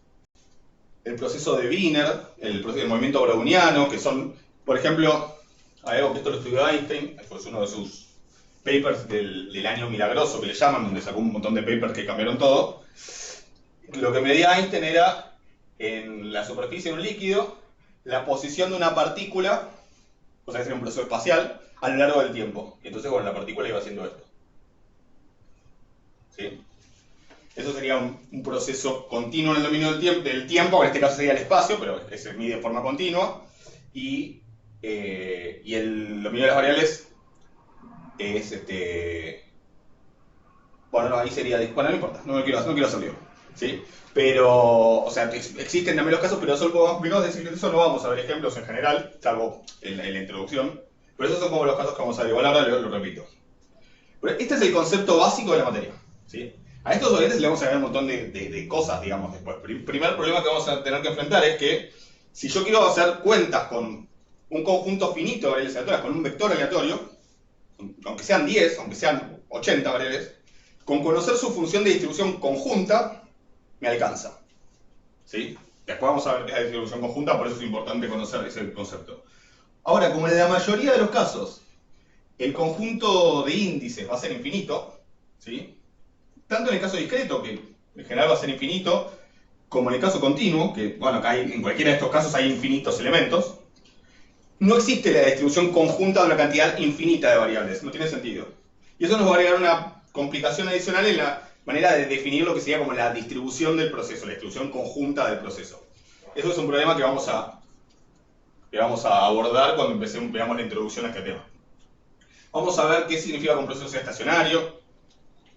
proceso de Wiener, el movimiento browniano, que son, por ejemplo, algo que esto lo estudió Einstein, fue uno de sus papers del año milagroso, que le llaman, donde sacó un montón de papers que cambiaron todo. Lo que medía Einstein era, en la superficie de un líquido, la posición de una partícula, o sea, que sería un proceso espacial, a lo largo del tiempo. Y entonces, bueno, la partícula iba haciendo esto. ¿Sí? Eso sería un proceso continuo en el dominio del tiempo, que en este caso sería el espacio, pero que se mide de forma continua. Y el dominio de las variables es bueno, no, ahí sería. Bueno, no importa, no quiero hacer lío. ¿Sí? Pero, o sea, existen también los casos, pero solo vamos a decir que eso no vamos a ver ejemplos en general, salvo en la introducción. Pero esos son como los casos que vamos a ver. Igual ahora lo repito. Pero este es el concepto básico de la materia. ¿Sí? A estos obedientes le vamos a agregar un montón de cosas, digamos, después. Primer problema que vamos a tener que enfrentar es que si yo quiero hacer cuentas con un conjunto finito de variables aleatorias, con un vector aleatorio, aunque sean 10, aunque sean 80 variables, con conocer su función de distribución conjunta, me alcanza. ¿Sí? Después vamos a ver qué es la distribución conjunta, por eso es importante conocer ese concepto. Ahora, como en la mayoría de los casos, el conjunto de índices va a ser infinito, ¿sí? Tanto en el caso discreto, que en general va a ser infinito, como en el caso continuo, que bueno, acá en cualquiera de estos casos hay infinitos elementos, no existe la distribución conjunta de una cantidad infinita de variables, no tiene sentido. Y eso nos va a agregar una complicación adicional en la manera de definir lo que sería como la distribución del proceso, la distribución conjunta del proceso. Eso es un problema que vamos a abordar cuando veamos la introducción a este tema. Vamos a ver qué significa que un proceso sea estacionario,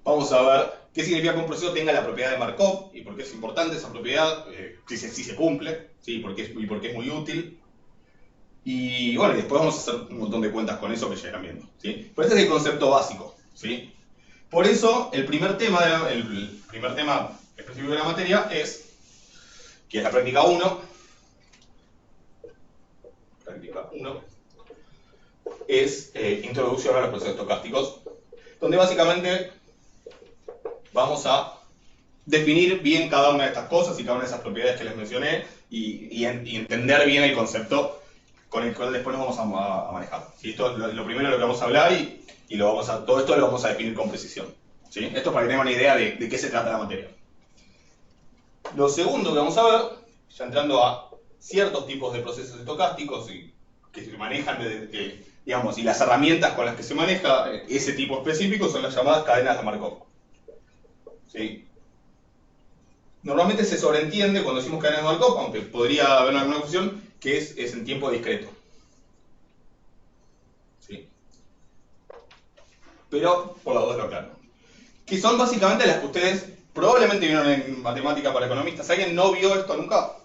vamos a ver qué significa que un proceso tenga la propiedad de Markov y por qué es importante esa propiedad, si se cumple, ¿sí? y por qué es muy útil. Y bueno, después vamos a hacer un montón de cuentas con eso que ya irán viendo, ¿sí? Pero este es el concepto básico, ¿sí? Por eso, el primer tema específico de la materia es, que es la práctica 1, es introducción a los procesos estocásticos, donde básicamente vamos a definir bien cada una de estas cosas y cada una de esas propiedades que les mencioné y entender bien el concepto con el cual después nos vamos a manejar. ¿Sí? Esto es lo primero de lo que vamos a hablar y todo esto lo vamos a definir con precisión. ¿Sí? Esto para que tengan una idea de qué se trata la materia. Lo segundo que vamos a ver, ya entrando a ciertos tipos de procesos estocásticos que se manejan, digamos, y las herramientas con las que se maneja ese tipo específico son las llamadas cadenas de Markov. ¿Sí? Normalmente se sobreentiende cuando decimos cadenas de Markov, aunque podría haber alguna confusión, que es en tiempo discreto. ¿Sí? Pero, por las dos lo aclaro. Que son básicamente las que ustedes probablemente vieron en matemática para economistas. ¿Alguien no vio esto nunca?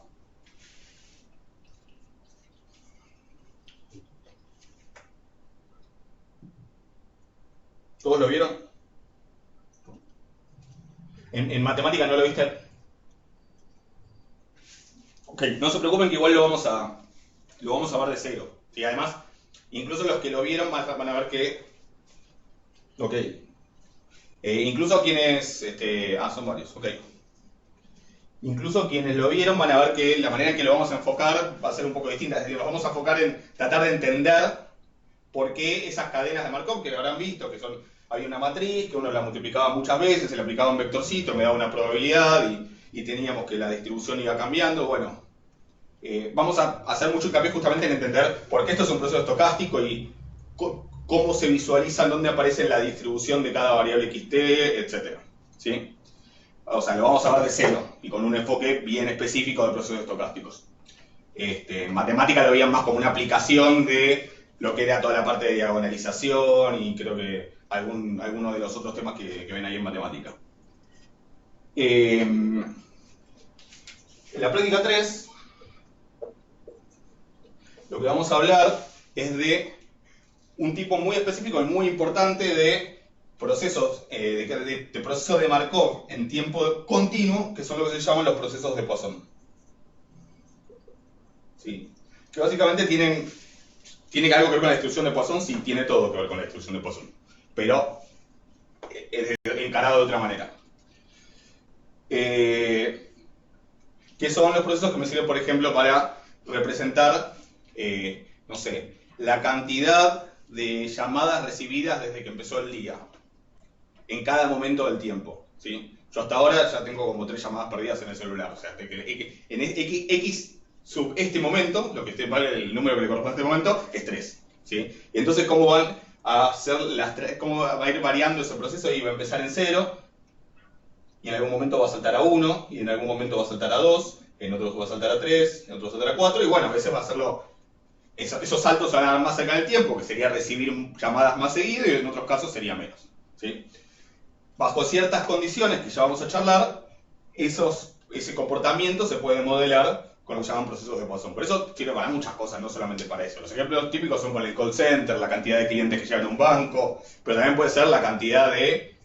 ¿Todos lo vieron? ¿En matemática no lo viste? Ok, no se preocupen que igual lo vamos a ver de cero. ¿Sí? Además, incluso los que lo vieron van a ver que... Ok. Incluso quienes... son varios, ok. Incluso quienes lo vieron van a ver que la manera en que lo vamos a enfocar va a ser un poco distinta. Es decir, nos vamos a enfocar en tratar de entender por qué esas cadenas de Markov que lo habrán visto, que son... Había una matriz que uno la multiplicaba muchas veces, se le aplicaba un vectorcito, me daba una probabilidad y teníamos que la distribución iba cambiando. Bueno, vamos a hacer mucho hincapié justamente en entender por qué esto es un proceso estocástico y cómo se visualiza, dónde aparece la distribución de cada variable xt, etc. ¿Sí? O sea, lo vamos a ver de cero y con un enfoque bien específico de procesos estocásticos. En matemática lo veían más como una aplicación de lo que era toda la parte de diagonalización y creo que algunos de los otros temas que ven ahí en matemática. En la práctica 3, lo que vamos a hablar es de un tipo muy específico y muy importante de procesos, de procesos de Markov en tiempo continuo, que son lo que se llaman los procesos de Poisson. ¿Sí? Que básicamente tiene algo que ver con la distribución de Poisson, sí, tiene todo que ver con la distribución de Poisson, pero es encarado de otra manera. ¿Qué son los procesos que me sirven, por ejemplo, para representar, no sé, la cantidad de llamadas recibidas desde que empezó el día, en cada momento del tiempo? ¿Sí? Yo hasta ahora ya tengo como 3 llamadas perdidas en el celular, o sea, en X sub este momento, vale el número que le corresponde a este momento, es 3. ¿Sí? Y entonces, ¿cómo van a hacer cómo va a ir variando ese proceso? Y va a empezar en 0, y en algún momento va a saltar a 1, y en algún momento va a saltar a 2, en otros va a saltar a 3, en otros va a saltar a 4, y bueno, a veces va a hacerlo... Esos saltos se van a dar más cerca del tiempo, que sería recibir llamadas más seguido, y en otros casos sería menos. ¿Sí? Bajo ciertas condiciones que ya vamos a charlar, ese comportamiento se puede modelar con lo que llaman procesos de Poisson. Por eso sirve para muchas cosas, no solamente para eso. Los ejemplos típicos son para el call center, la cantidad de clientes que llegan a un banco, pero también puede ser la cantidad de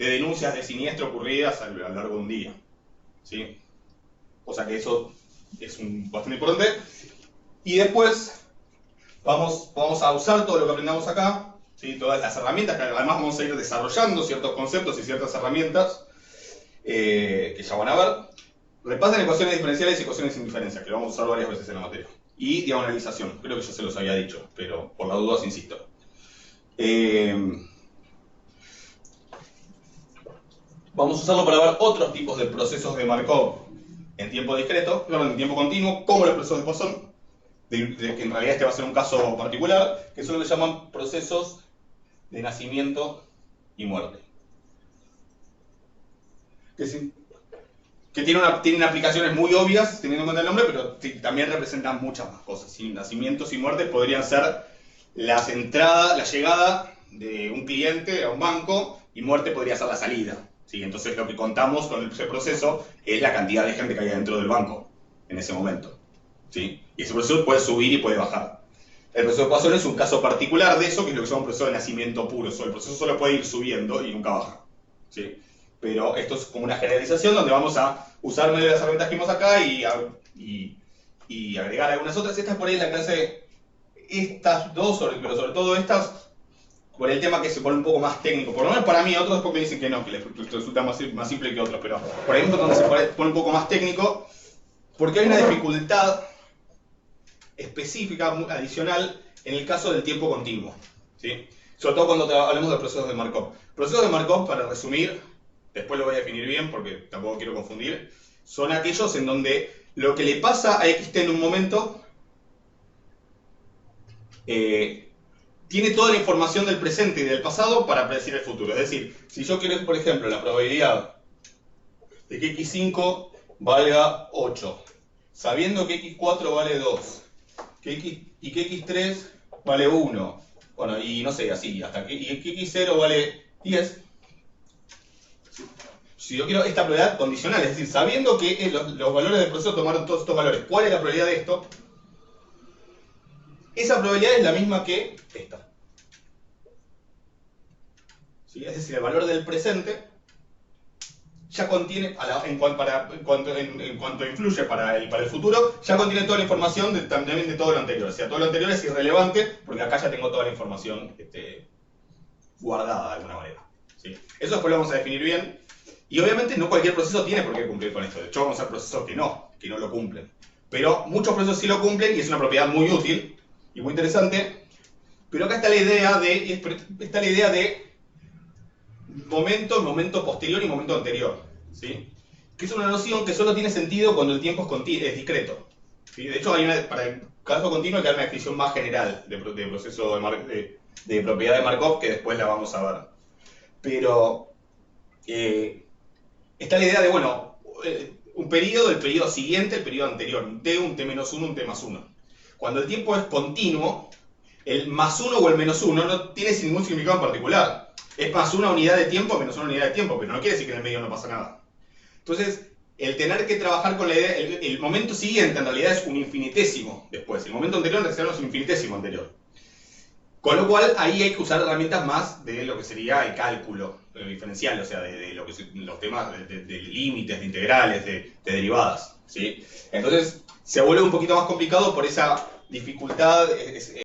de denuncias de siniestro ocurridas a lo largo de un día. ¿Sí? O sea que eso es bastante importante. Y después vamos a usar todo lo que aprendamos acá, ¿sí? Todas las herramientas, que además vamos a ir desarrollando ciertos conceptos y ciertas herramientas que ya van a ver. Repasen ecuaciones diferenciales y ecuaciones sin diferencia, que lo vamos a usar varias veces en la materia. Y diagonalización, creo que ya se los había dicho, pero por las dudas insisto. Vamos a usarlo para ver otros tipos de procesos de Markov en tiempo discreto, en tiempo continuo, como los procesos de Poisson, que en realidad este va a ser un caso particular, que son lo que llaman procesos de nacimiento y muerte. Que tienen aplicaciones muy obvias, teniendo en cuenta el nombre, pero también representan muchas más cosas. ¿Sí? Nacimientos y muertes podrían ser la llegada de un cliente a un banco, y muerte podría ser la salida. ¿Sí? Entonces lo que contamos con ese proceso es la cantidad de gente que hay dentro del banco en ese momento. ¿Sí? Y ese proceso puede subir y puede bajar. El proceso de Poisson es un caso particular de eso, que es lo que se llama un proceso de nacimiento puro. El proceso solo puede ir subiendo y nunca baja. ¿Sí? Pero esto es como una generalización donde vamos a usar medio de las herramientas que vimos acá y agregar algunas otras. Estas por ahí en la clase, estas dos, pero sobre todo estas, por el tema que se pone un poco más técnico. Por lo menos para mí, otros después me dicen que no, que les resulta más simple que otros, pero por ahí es donde se pone un poco más técnico, porque hay una dificultad específica, adicional, en el caso del tiempo continuo. ¿Sí? Sobre todo cuando hablamos de procesos de Markov. Procesos de Markov, para resumir, después lo voy a definir bien porque tampoco quiero confundir, son aquellos en donde lo que le pasa a Xt en un momento tiene toda la información del presente y del pasado para predecir el futuro. Es decir, si yo quiero, por ejemplo, la probabilidad de que x5 valga 8, sabiendo que x4 vale 2, y que x3 vale 1, bueno, y no sé, así, hasta que x0 vale 10, si yo quiero esta probabilidad condicional, es decir, sabiendo que los valores del proceso tomaron todos estos valores, ¿cuál es la probabilidad de esto? Esa probabilidad es la misma que esta. ¿Sí? Es decir, el valor del presente ya contiene, en cuanto influye para el futuro, ya contiene toda la información también de todo lo anterior. O sea, todo lo anterior es irrelevante porque acá ya tengo toda la información guardada de alguna manera. ¿Sí? Eso después lo vamos a definir bien. Y obviamente no cualquier proceso tiene por qué cumplir con esto. De hecho, vamos a ver procesos que no lo cumplen. Pero muchos procesos sí lo cumplen y es una propiedad muy útil y muy interesante. Pero acá está la idea de momento posterior y momento anterior. ¿Sí? Que es una noción que solo tiene sentido cuando el tiempo es discreto. ¿Sí? De hecho, para el caso continuo hay que dar una definición más general de proceso de propiedad de Markov, que después la vamos a ver. Pero está la idea de, bueno, un periodo, el periodo siguiente, el periodo anterior, un t menos 1, un t más 1. Cuando el tiempo es continuo, el más 1 o el menos 1 no tiene ningún significado en particular. Es más una unidad de tiempo, menos una unidad de tiempo, pero no quiere decir que en el medio no pasa nada. Entonces, el tener que trabajar con la idea, el momento siguiente en realidad es un infinitésimo después. El momento anterior en realidad es un infinitésimo anterior. Con lo cual, ahí hay que usar herramientas más de lo que sería el cálculo diferencial, o sea, de los temas de límites, de integrales, de derivadas. ¿Sí? Entonces, se vuelve un poquito más complicado por esa dificultad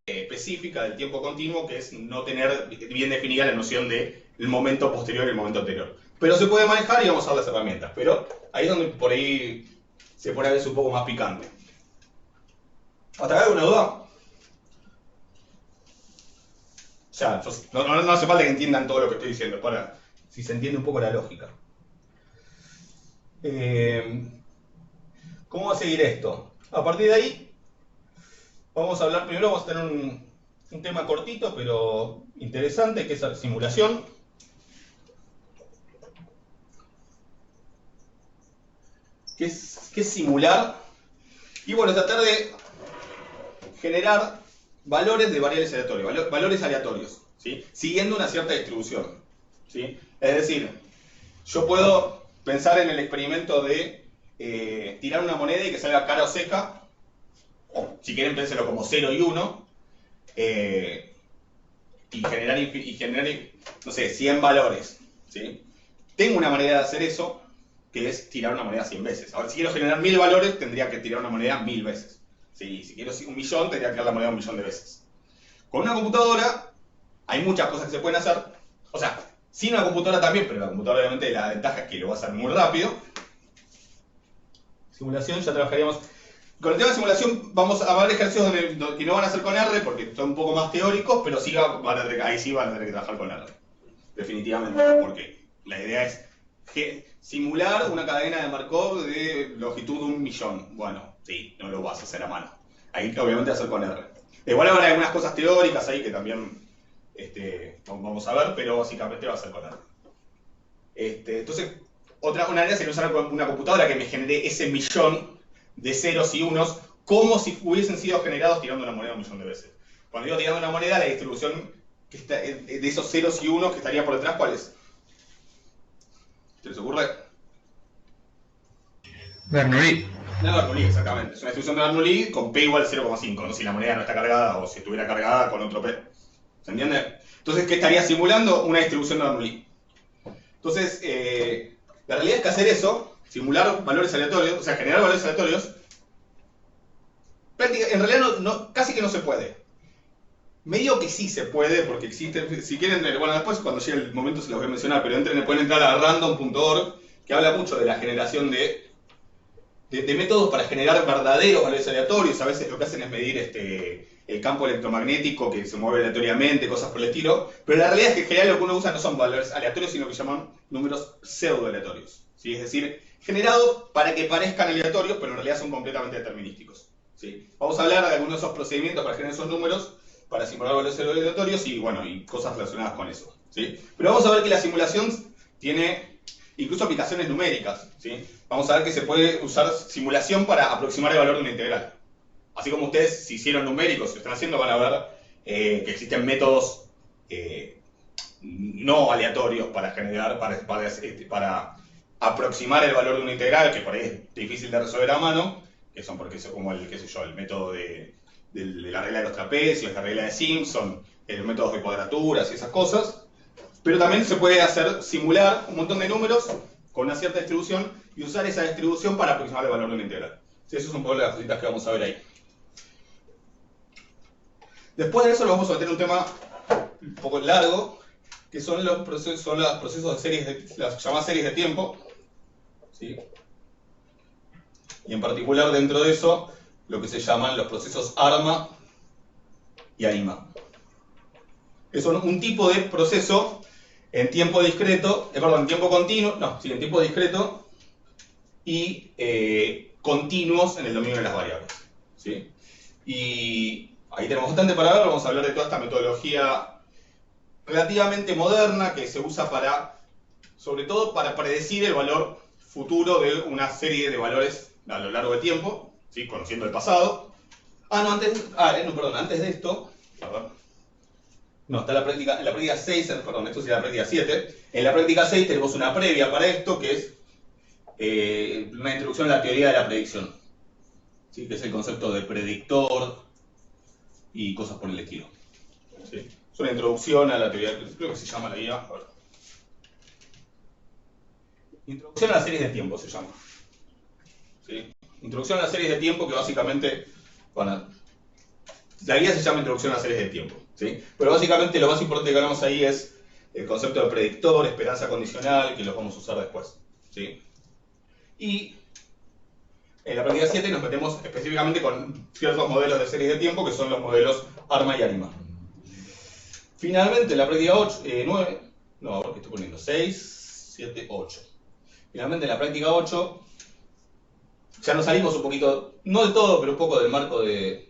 específica del tiempo continuo, que es no tener bien definida la noción del momento posterior y el momento anterior. Pero se puede manejar y vamos a usar las herramientas. Pero ahí es donde por ahí se pone a veces un poco más picante. ¿Hasta acá hay alguna duda? Ya, no hace falta que entiendan todo lo que estoy diciendo, para si se entiende un poco la lógica. ¿Cómo va a seguir esto? A partir de ahí, vamos a hablar, primero vamos a tener un tema cortito, pero interesante, que es la simulación. ¿Qué es simular? Y bueno, tratar de generar valores de variables aleatorias, valores aleatorios, ¿sí? Siguiendo una cierta distribución, ¿sí? Es decir, yo puedo pensar en el experimento de tirar una moneda y que salga cara o seca, o si quieren pénselo como 0 y 1, y generar, no sé, 100 valores, ¿sí? tengo una manera de hacer eso, que es tirar una moneda 100 veces. Ahora, si quiero generar 1000 valores, tendría que tirar una moneda 1000 veces. ¿Sí? Si quiero 1.000.000, tendría que tirar la moneda 1.000.000 de veces. Con una computadora hay muchas cosas que se pueden hacer. O sea, sin una computadora también, pero la computadora obviamente la ventaja es que lo va a hacer muy rápido. Simulación, ya trabajaríamos. Con el tema de simulación vamos a ver ejercicios que no van a ser con R porque son un poco más teóricos, pero sí ahí sí van a tener que trabajar con R. Definitivamente, porque la idea es simular una cadena de Markov de longitud de 1.000.000. Bueno, sí, no lo vas a hacer a mano. Ahí obviamente va a ser con R. De igual habrá algunas cosas teóricas ahí que también vamos a ver, pero básicamente va a ser con R. Entonces, una área sería usar una computadora que me genere ese millón de ceros y unos como si hubiesen sido generados tirando una moneda 1.000.000 de veces. Cuando digo tirando una moneda, la distribución que está, de esos ceros y unos que estaría por detrás, ¿cuál es? ¿Se les ocurre? Bernoulli. La Bernoulli, exactamente. Es una distribución de Bernoulli con P igual a 0,5, ¿no? Si la moneda no está cargada o si estuviera cargada con otro P. ¿Se entiende? Entonces, ¿qué estaría simulando? Una distribución de Bernoulli. Entonces, la realidad es que hacer eso, simular valores aleatorios, o sea, generar valores aleatorios, en realidad casi que no se puede. Medio que sí se puede, porque existen, si quieren, bueno, después cuando llegue el momento se los voy a mencionar, pero pueden entrar a random.org, que habla mucho de la generación de métodos para generar verdaderos valores aleatorios. A veces lo que hacen es medir el campo electromagnético que se mueve aleatoriamente, cosas por el estilo, pero la realidad es que en general lo que uno usa no son valores aleatorios, sino que llaman números pseudo-aleatorios, ¿sí? Es decir, generados para que parezcan aleatorios, pero en realidad son completamente determinísticos, ¿sí? Vamos a hablar de algunos de esos procedimientos para generar esos números, para simular valores aleatorios y, bueno, y cosas relacionadas con eso, ¿sí? Pero vamos a ver que la simulación tiene incluso aplicaciones numéricas, ¿sí? Vamos a ver que se puede usar simulación para aproximar el valor de una integral. Así como ustedes, si hicieron numéricos, si están haciendo, van a ver que existen métodos no aleatorios para generar, para aproximar el valor de una integral, que por ahí es difícil de resolver a mano, que son porque es como el, qué sé yo, el método de la regla de los trapecios, la regla de Simpson, los métodos de cuadraturas y esas cosas. Pero también se puede simular un montón de números con una cierta distribución y usar esa distribución para aproximar el valor de una integral. Sí, eso es un poco las cositas que vamos a ver ahí. Después de eso, nos vamos a meter un tema un poco largo, que son los procesos de series las llamadas series de tiempo, ¿sí? Y en particular dentro de eso, lo que se llaman los procesos ARMA y AIMA. Que son un tipo de proceso en tiempo discreto, en tiempo continuo, en tiempo discreto y continuos en el dominio de las variables, ¿sí? Y ahí tenemos bastante para ver. Vamos a hablar de toda esta metodología relativamente moderna que se usa sobre todo para predecir el valor futuro de una serie de valores a lo largo del tiempo, ¿sí? Conociendo el pasado. Antes de esto, a ver. No, está en la práctica 6, perdón, esto sería la práctica 7. En la práctica 6 tenemos una previa para esto, que es una introducción a la teoría de la predicción, ¿sí? Que es el concepto de predictor y cosas por el estilo, ¿sí? Es una introducción a la teoría, creo que se llama la guía. A ver. Introducción a las series de tiempo se llama, ¿sí? Introducción a las series de tiempo, que básicamente, bueno, la guía se llama Introducción a las series de tiempo, ¿sí? Pero básicamente lo más importante que hablamos ahí es el concepto de predictor, esperanza condicional, que los vamos a usar después, ¿sí? Y en la práctica 7 nos metemos específicamente con ciertos modelos de series de tiempo, que son los modelos ARMA y ARIMA. Finalmente, en la práctica 9, no, porque estoy poniendo 6, 7, 8. Finalmente, en la práctica 8, ya nos salimos un poquito, no de todo, pero un poco del marco de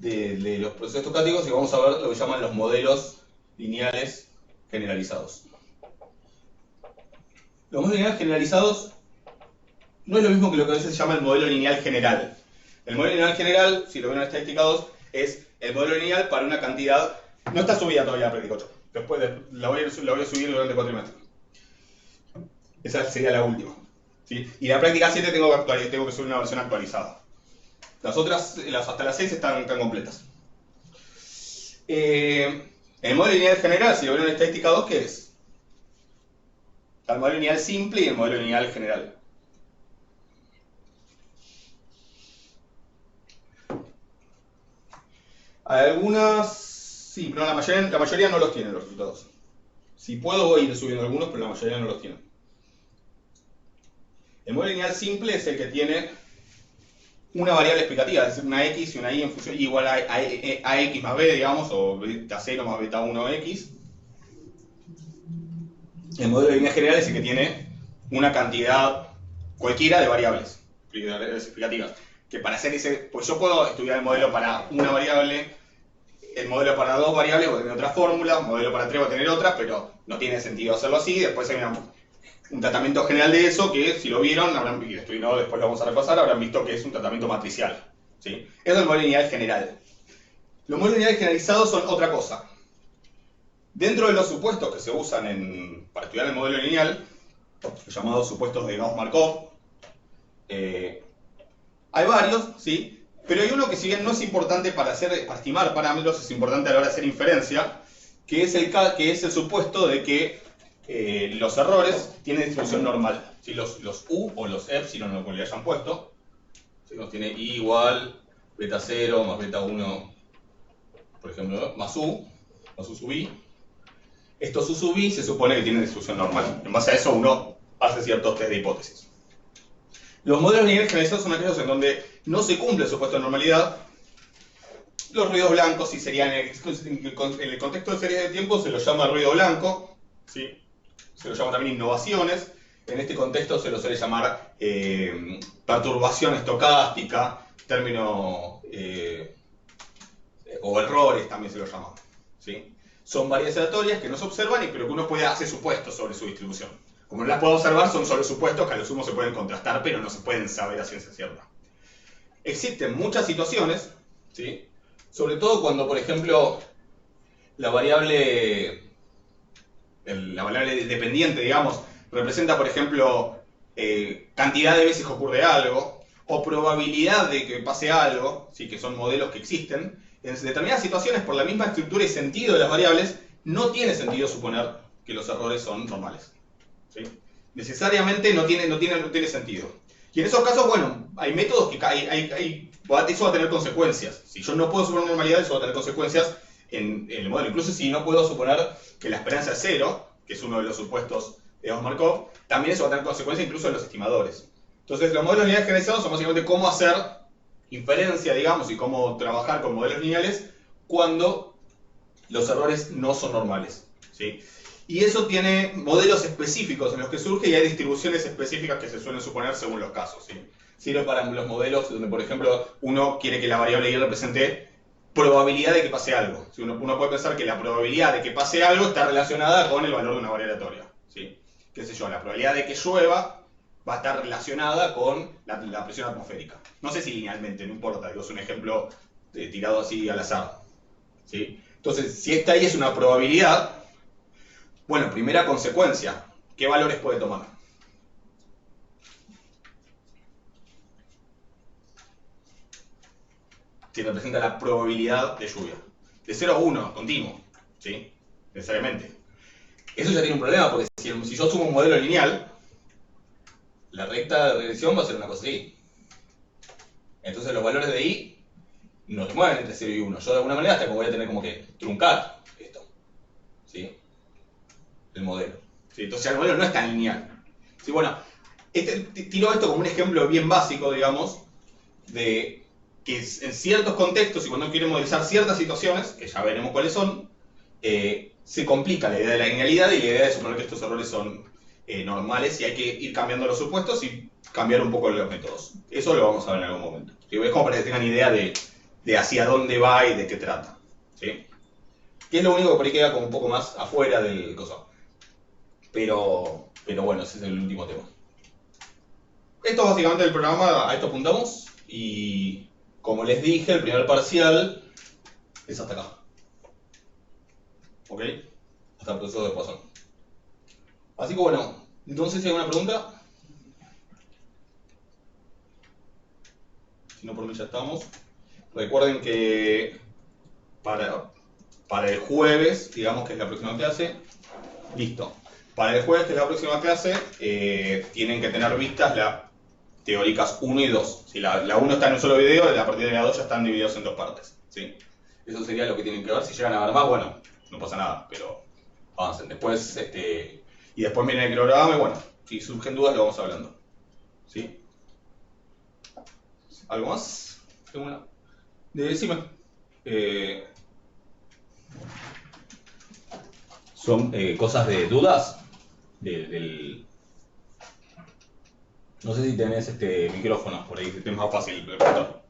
los procesos estocásticos y vamos a ver lo que llaman los modelos lineales generalizados. Los modelos lineales generalizados no es lo mismo que lo que a veces se llama el modelo lineal general. El modelo lineal general, si lo ven en estadística 2, es el modelo lineal para una cantidad. No está subida todavía la práctica 8. Después la voy a subir durante 4 trimestres. Esa sería la última, ¿sí? Y la práctica 7 tengo que subir una versión actualizada. Las otras, hasta las 6 están completas. El modelo lineal general, si lo ven en estadística 2, ¿qué es? Está el modelo lineal simple y el modelo lineal general. Hay algunas, sí, pero la mayoría no los tienen los resultados. Si puedo voy a ir subiendo algunos, pero la mayoría no los tienen. El modelo lineal simple es el que tiene una variable explicativa, es decir, una x y una y en función igual a x más b, digamos, o beta 0 más beta 1 x. El modelo lineal general es el que tiene una cantidad cualquiera de variables explicativas. Que para hacer ese, pues yo puedo estudiar el modelo para una variable, el modelo para dos variables va a tener otra fórmula, el modelo para tres va a tener otra, pero no tiene sentido hacerlo así. Después hay un tratamiento general de eso que, si lo vieron, habrán visto, después lo vamos a repasar, habrán visto que es un tratamiento matricial. ¿Sí? Eso es el modelo lineal general. Los modelos lineales generalizados son otra cosa. Dentro de los supuestos que se usan para estudiar el modelo lineal, los llamados supuestos de Gauss-Markov, hay varios, ¿sí? Pero hay uno que, si bien no es importante para estimar parámetros, es importante a la hora de hacer inferencia, que es el supuesto de que los errores tienen distribución normal. ¿Sí? Los U o los epsilon, o como le hayan puesto, ¿sí? Los tiene I igual beta 0 más beta 1, por ejemplo, más U sub I. Estos U sub I se supone que tienen distribución normal. En base a eso uno hace ciertos test de hipótesis. Los modelos lineales generalizados son aquellos en donde no se cumple el supuesto de normalidad. Los ruidos blancos, si serían en el contexto de series de tiempo, se los llama ruido blanco, ¿sí? Se los llama también innovaciones. En este contexto se los suele llamar perturbación estocástica, término o errores también se los llama, ¿sí? Son varias aleatorias que no se observan, pero que uno puede hacer supuestos sobre su distribución. Como no las puedo observar, son solo supuestos que a lo sumo se pueden contrastar, pero no se pueden saber a ciencia cierta. Existen muchas situaciones, ¿sí? Sobre todo cuando, por ejemplo, la variable dependiente, digamos, representa, por ejemplo, cantidad de veces que ocurre algo, o probabilidad de que pase algo, ¿sí? Que son modelos que existen. En determinadas situaciones, por la misma estructura y sentido de las variables, no tiene sentido suponer que los errores son normales, ¿sí? Necesariamente no tiene sentido. Y en esos casos, bueno, hay métodos que eso va a tener consecuencias. Si yo no puedo suponer normalidad, eso va a tener consecuencias en el modelo. Incluso si no puedo suponer que la esperanza es cero, que es uno de los supuestos de Gauss-Markov, también eso va a tener consecuencias incluso en los estimadores. Entonces, los modelos lineales generalizados son básicamente cómo hacer inferencia, digamos, y cómo trabajar con modelos lineales cuando los errores no son normales, ¿sí? Y eso tiene modelos específicos en los que surge, y hay distribuciones específicas que se suelen suponer según los casos, ¿sí? Sirve para los modelos donde, por ejemplo, uno quiere que la variable y represente probabilidad de que pase algo. ¿Sí? Uno puede pensar que la probabilidad de que pase algo está relacionada con el valor de una variable aleatoria, ¿sí? Qué sé yo, la probabilidad de que llueva va a estar relacionada con la presión atmosférica. No sé si linealmente, no importa, digo, es un ejemplo tirado así al azar, ¿sí? Entonces, si esta ahí es una probabilidad, bueno, primera consecuencia, ¿qué valores puede tomar? Si representa la probabilidad de lluvia. De 0 a 1, continuo, ¿sí? Necesariamente. Eso ya tiene un problema, porque si yo sumo un modelo lineal, la recta de regresión va a ser una cosa así. Entonces los valores de I no se mueven entre 0 y 1. Yo de alguna manera hasta que voy a tener como que truncar esto, ¿sí? El modelo, ¿sí? Entonces el modelo no es tan lineal, ¿sí? Bueno, tiro esto como un ejemplo bien básico, digamos, de que en ciertos contextos y cuando uno quiere modelizar ciertas situaciones, que ya veremos cuáles son, se complica la idea de la linealidad y la idea de suponer que estos errores son normales, y hay que ir cambiando los supuestos y cambiar un poco los métodos. Eso lo vamos a ver en algún momento. ¿Sí? Es como para que tengan idea de hacia dónde va y de qué trata, ¿sí? Que es lo único que por ahí queda como un poco más afuera del coso. Pero bueno, ese es el último tema. Esto es básicamente el programa, a esto apuntamos, y como les dije, el primer parcial es hasta acá. ¿Ok? Hasta el proceso de Poisson. Así que bueno, entonces si hay alguna pregunta. Si no, por mí ya estamos. Recuerden que para el jueves, digamos que es la próxima clase, listo. Para el jueves, que es la próxima clase, tienen que tener vistas las teóricas 1 y 2. Si la 1 está en un solo video, a partir de la 2 ya están divididos en 2 partes. ¿Sí? Eso sería lo que tienen que ver. Si llegan a ver más, bueno, no pasa nada, pero avancen. Después, y después miren el cronograma y bueno, si surgen dudas lo vamos hablando. ¿Sí? ¿Algo más? ¿Alguna? Decime. ¿Son cosas de dudas? No sé si tenés micrófono por ahí, que es más fácil preguntar.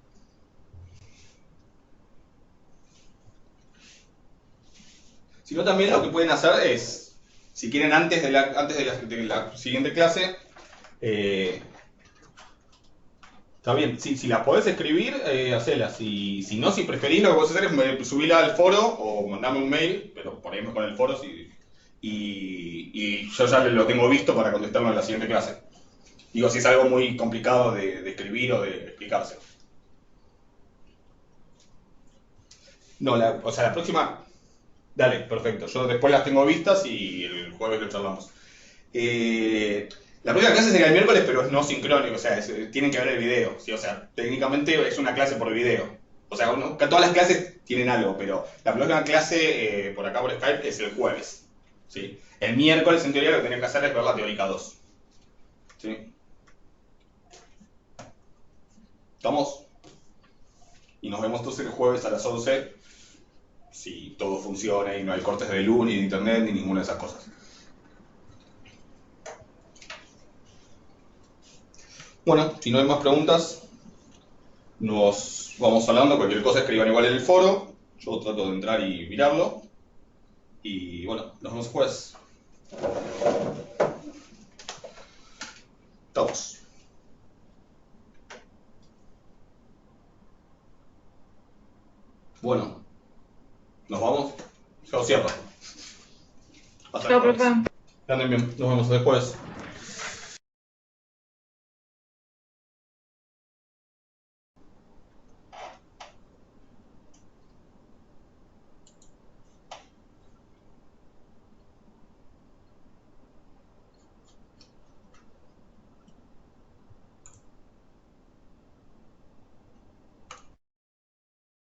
Si no, también lo que pueden hacer es, si quieren antes de la siguiente clase, está bien, si las podés escribir, hacelas. Si no, si preferís, lo que podés hacer es subirla al foro o mandarme un mail, pero por ahí con el foro, y yo ya lo tengo visto para contestarlo en la siguiente clase. Digo, si es algo muy complicado de escribir o de explicarse. No, o sea, la próxima... Dale, perfecto. Yo después las tengo vistas y el jueves lo charlamos. La próxima clase sería el miércoles, pero es no sincrónico, o sea, tienen que ver el video. ¿Sí? O sea, técnicamente es una clase por video. O sea, todas las clases tienen algo, pero la próxima clase por acá por Skype es el jueves. ¿Sí? El miércoles, en teoría, lo que tienen que hacer es ver la teórica 2. ¿Sí? ¿Estamos? Y nos vemos entonces el jueves a las 11, si todo funciona y no hay cortes de luz, ni de internet, ni ninguna de esas cosas. Bueno, si no hay más preguntas, nos vamos hablando. Cualquier cosa escriban igual en el foro. Yo trato de entrar y mirarlo. Y bueno, nos vemos después. Estamos. Bueno, nos vamos. Yo cierro. Hasta Chao, después. profe. Que anden bien. Nos vemos después.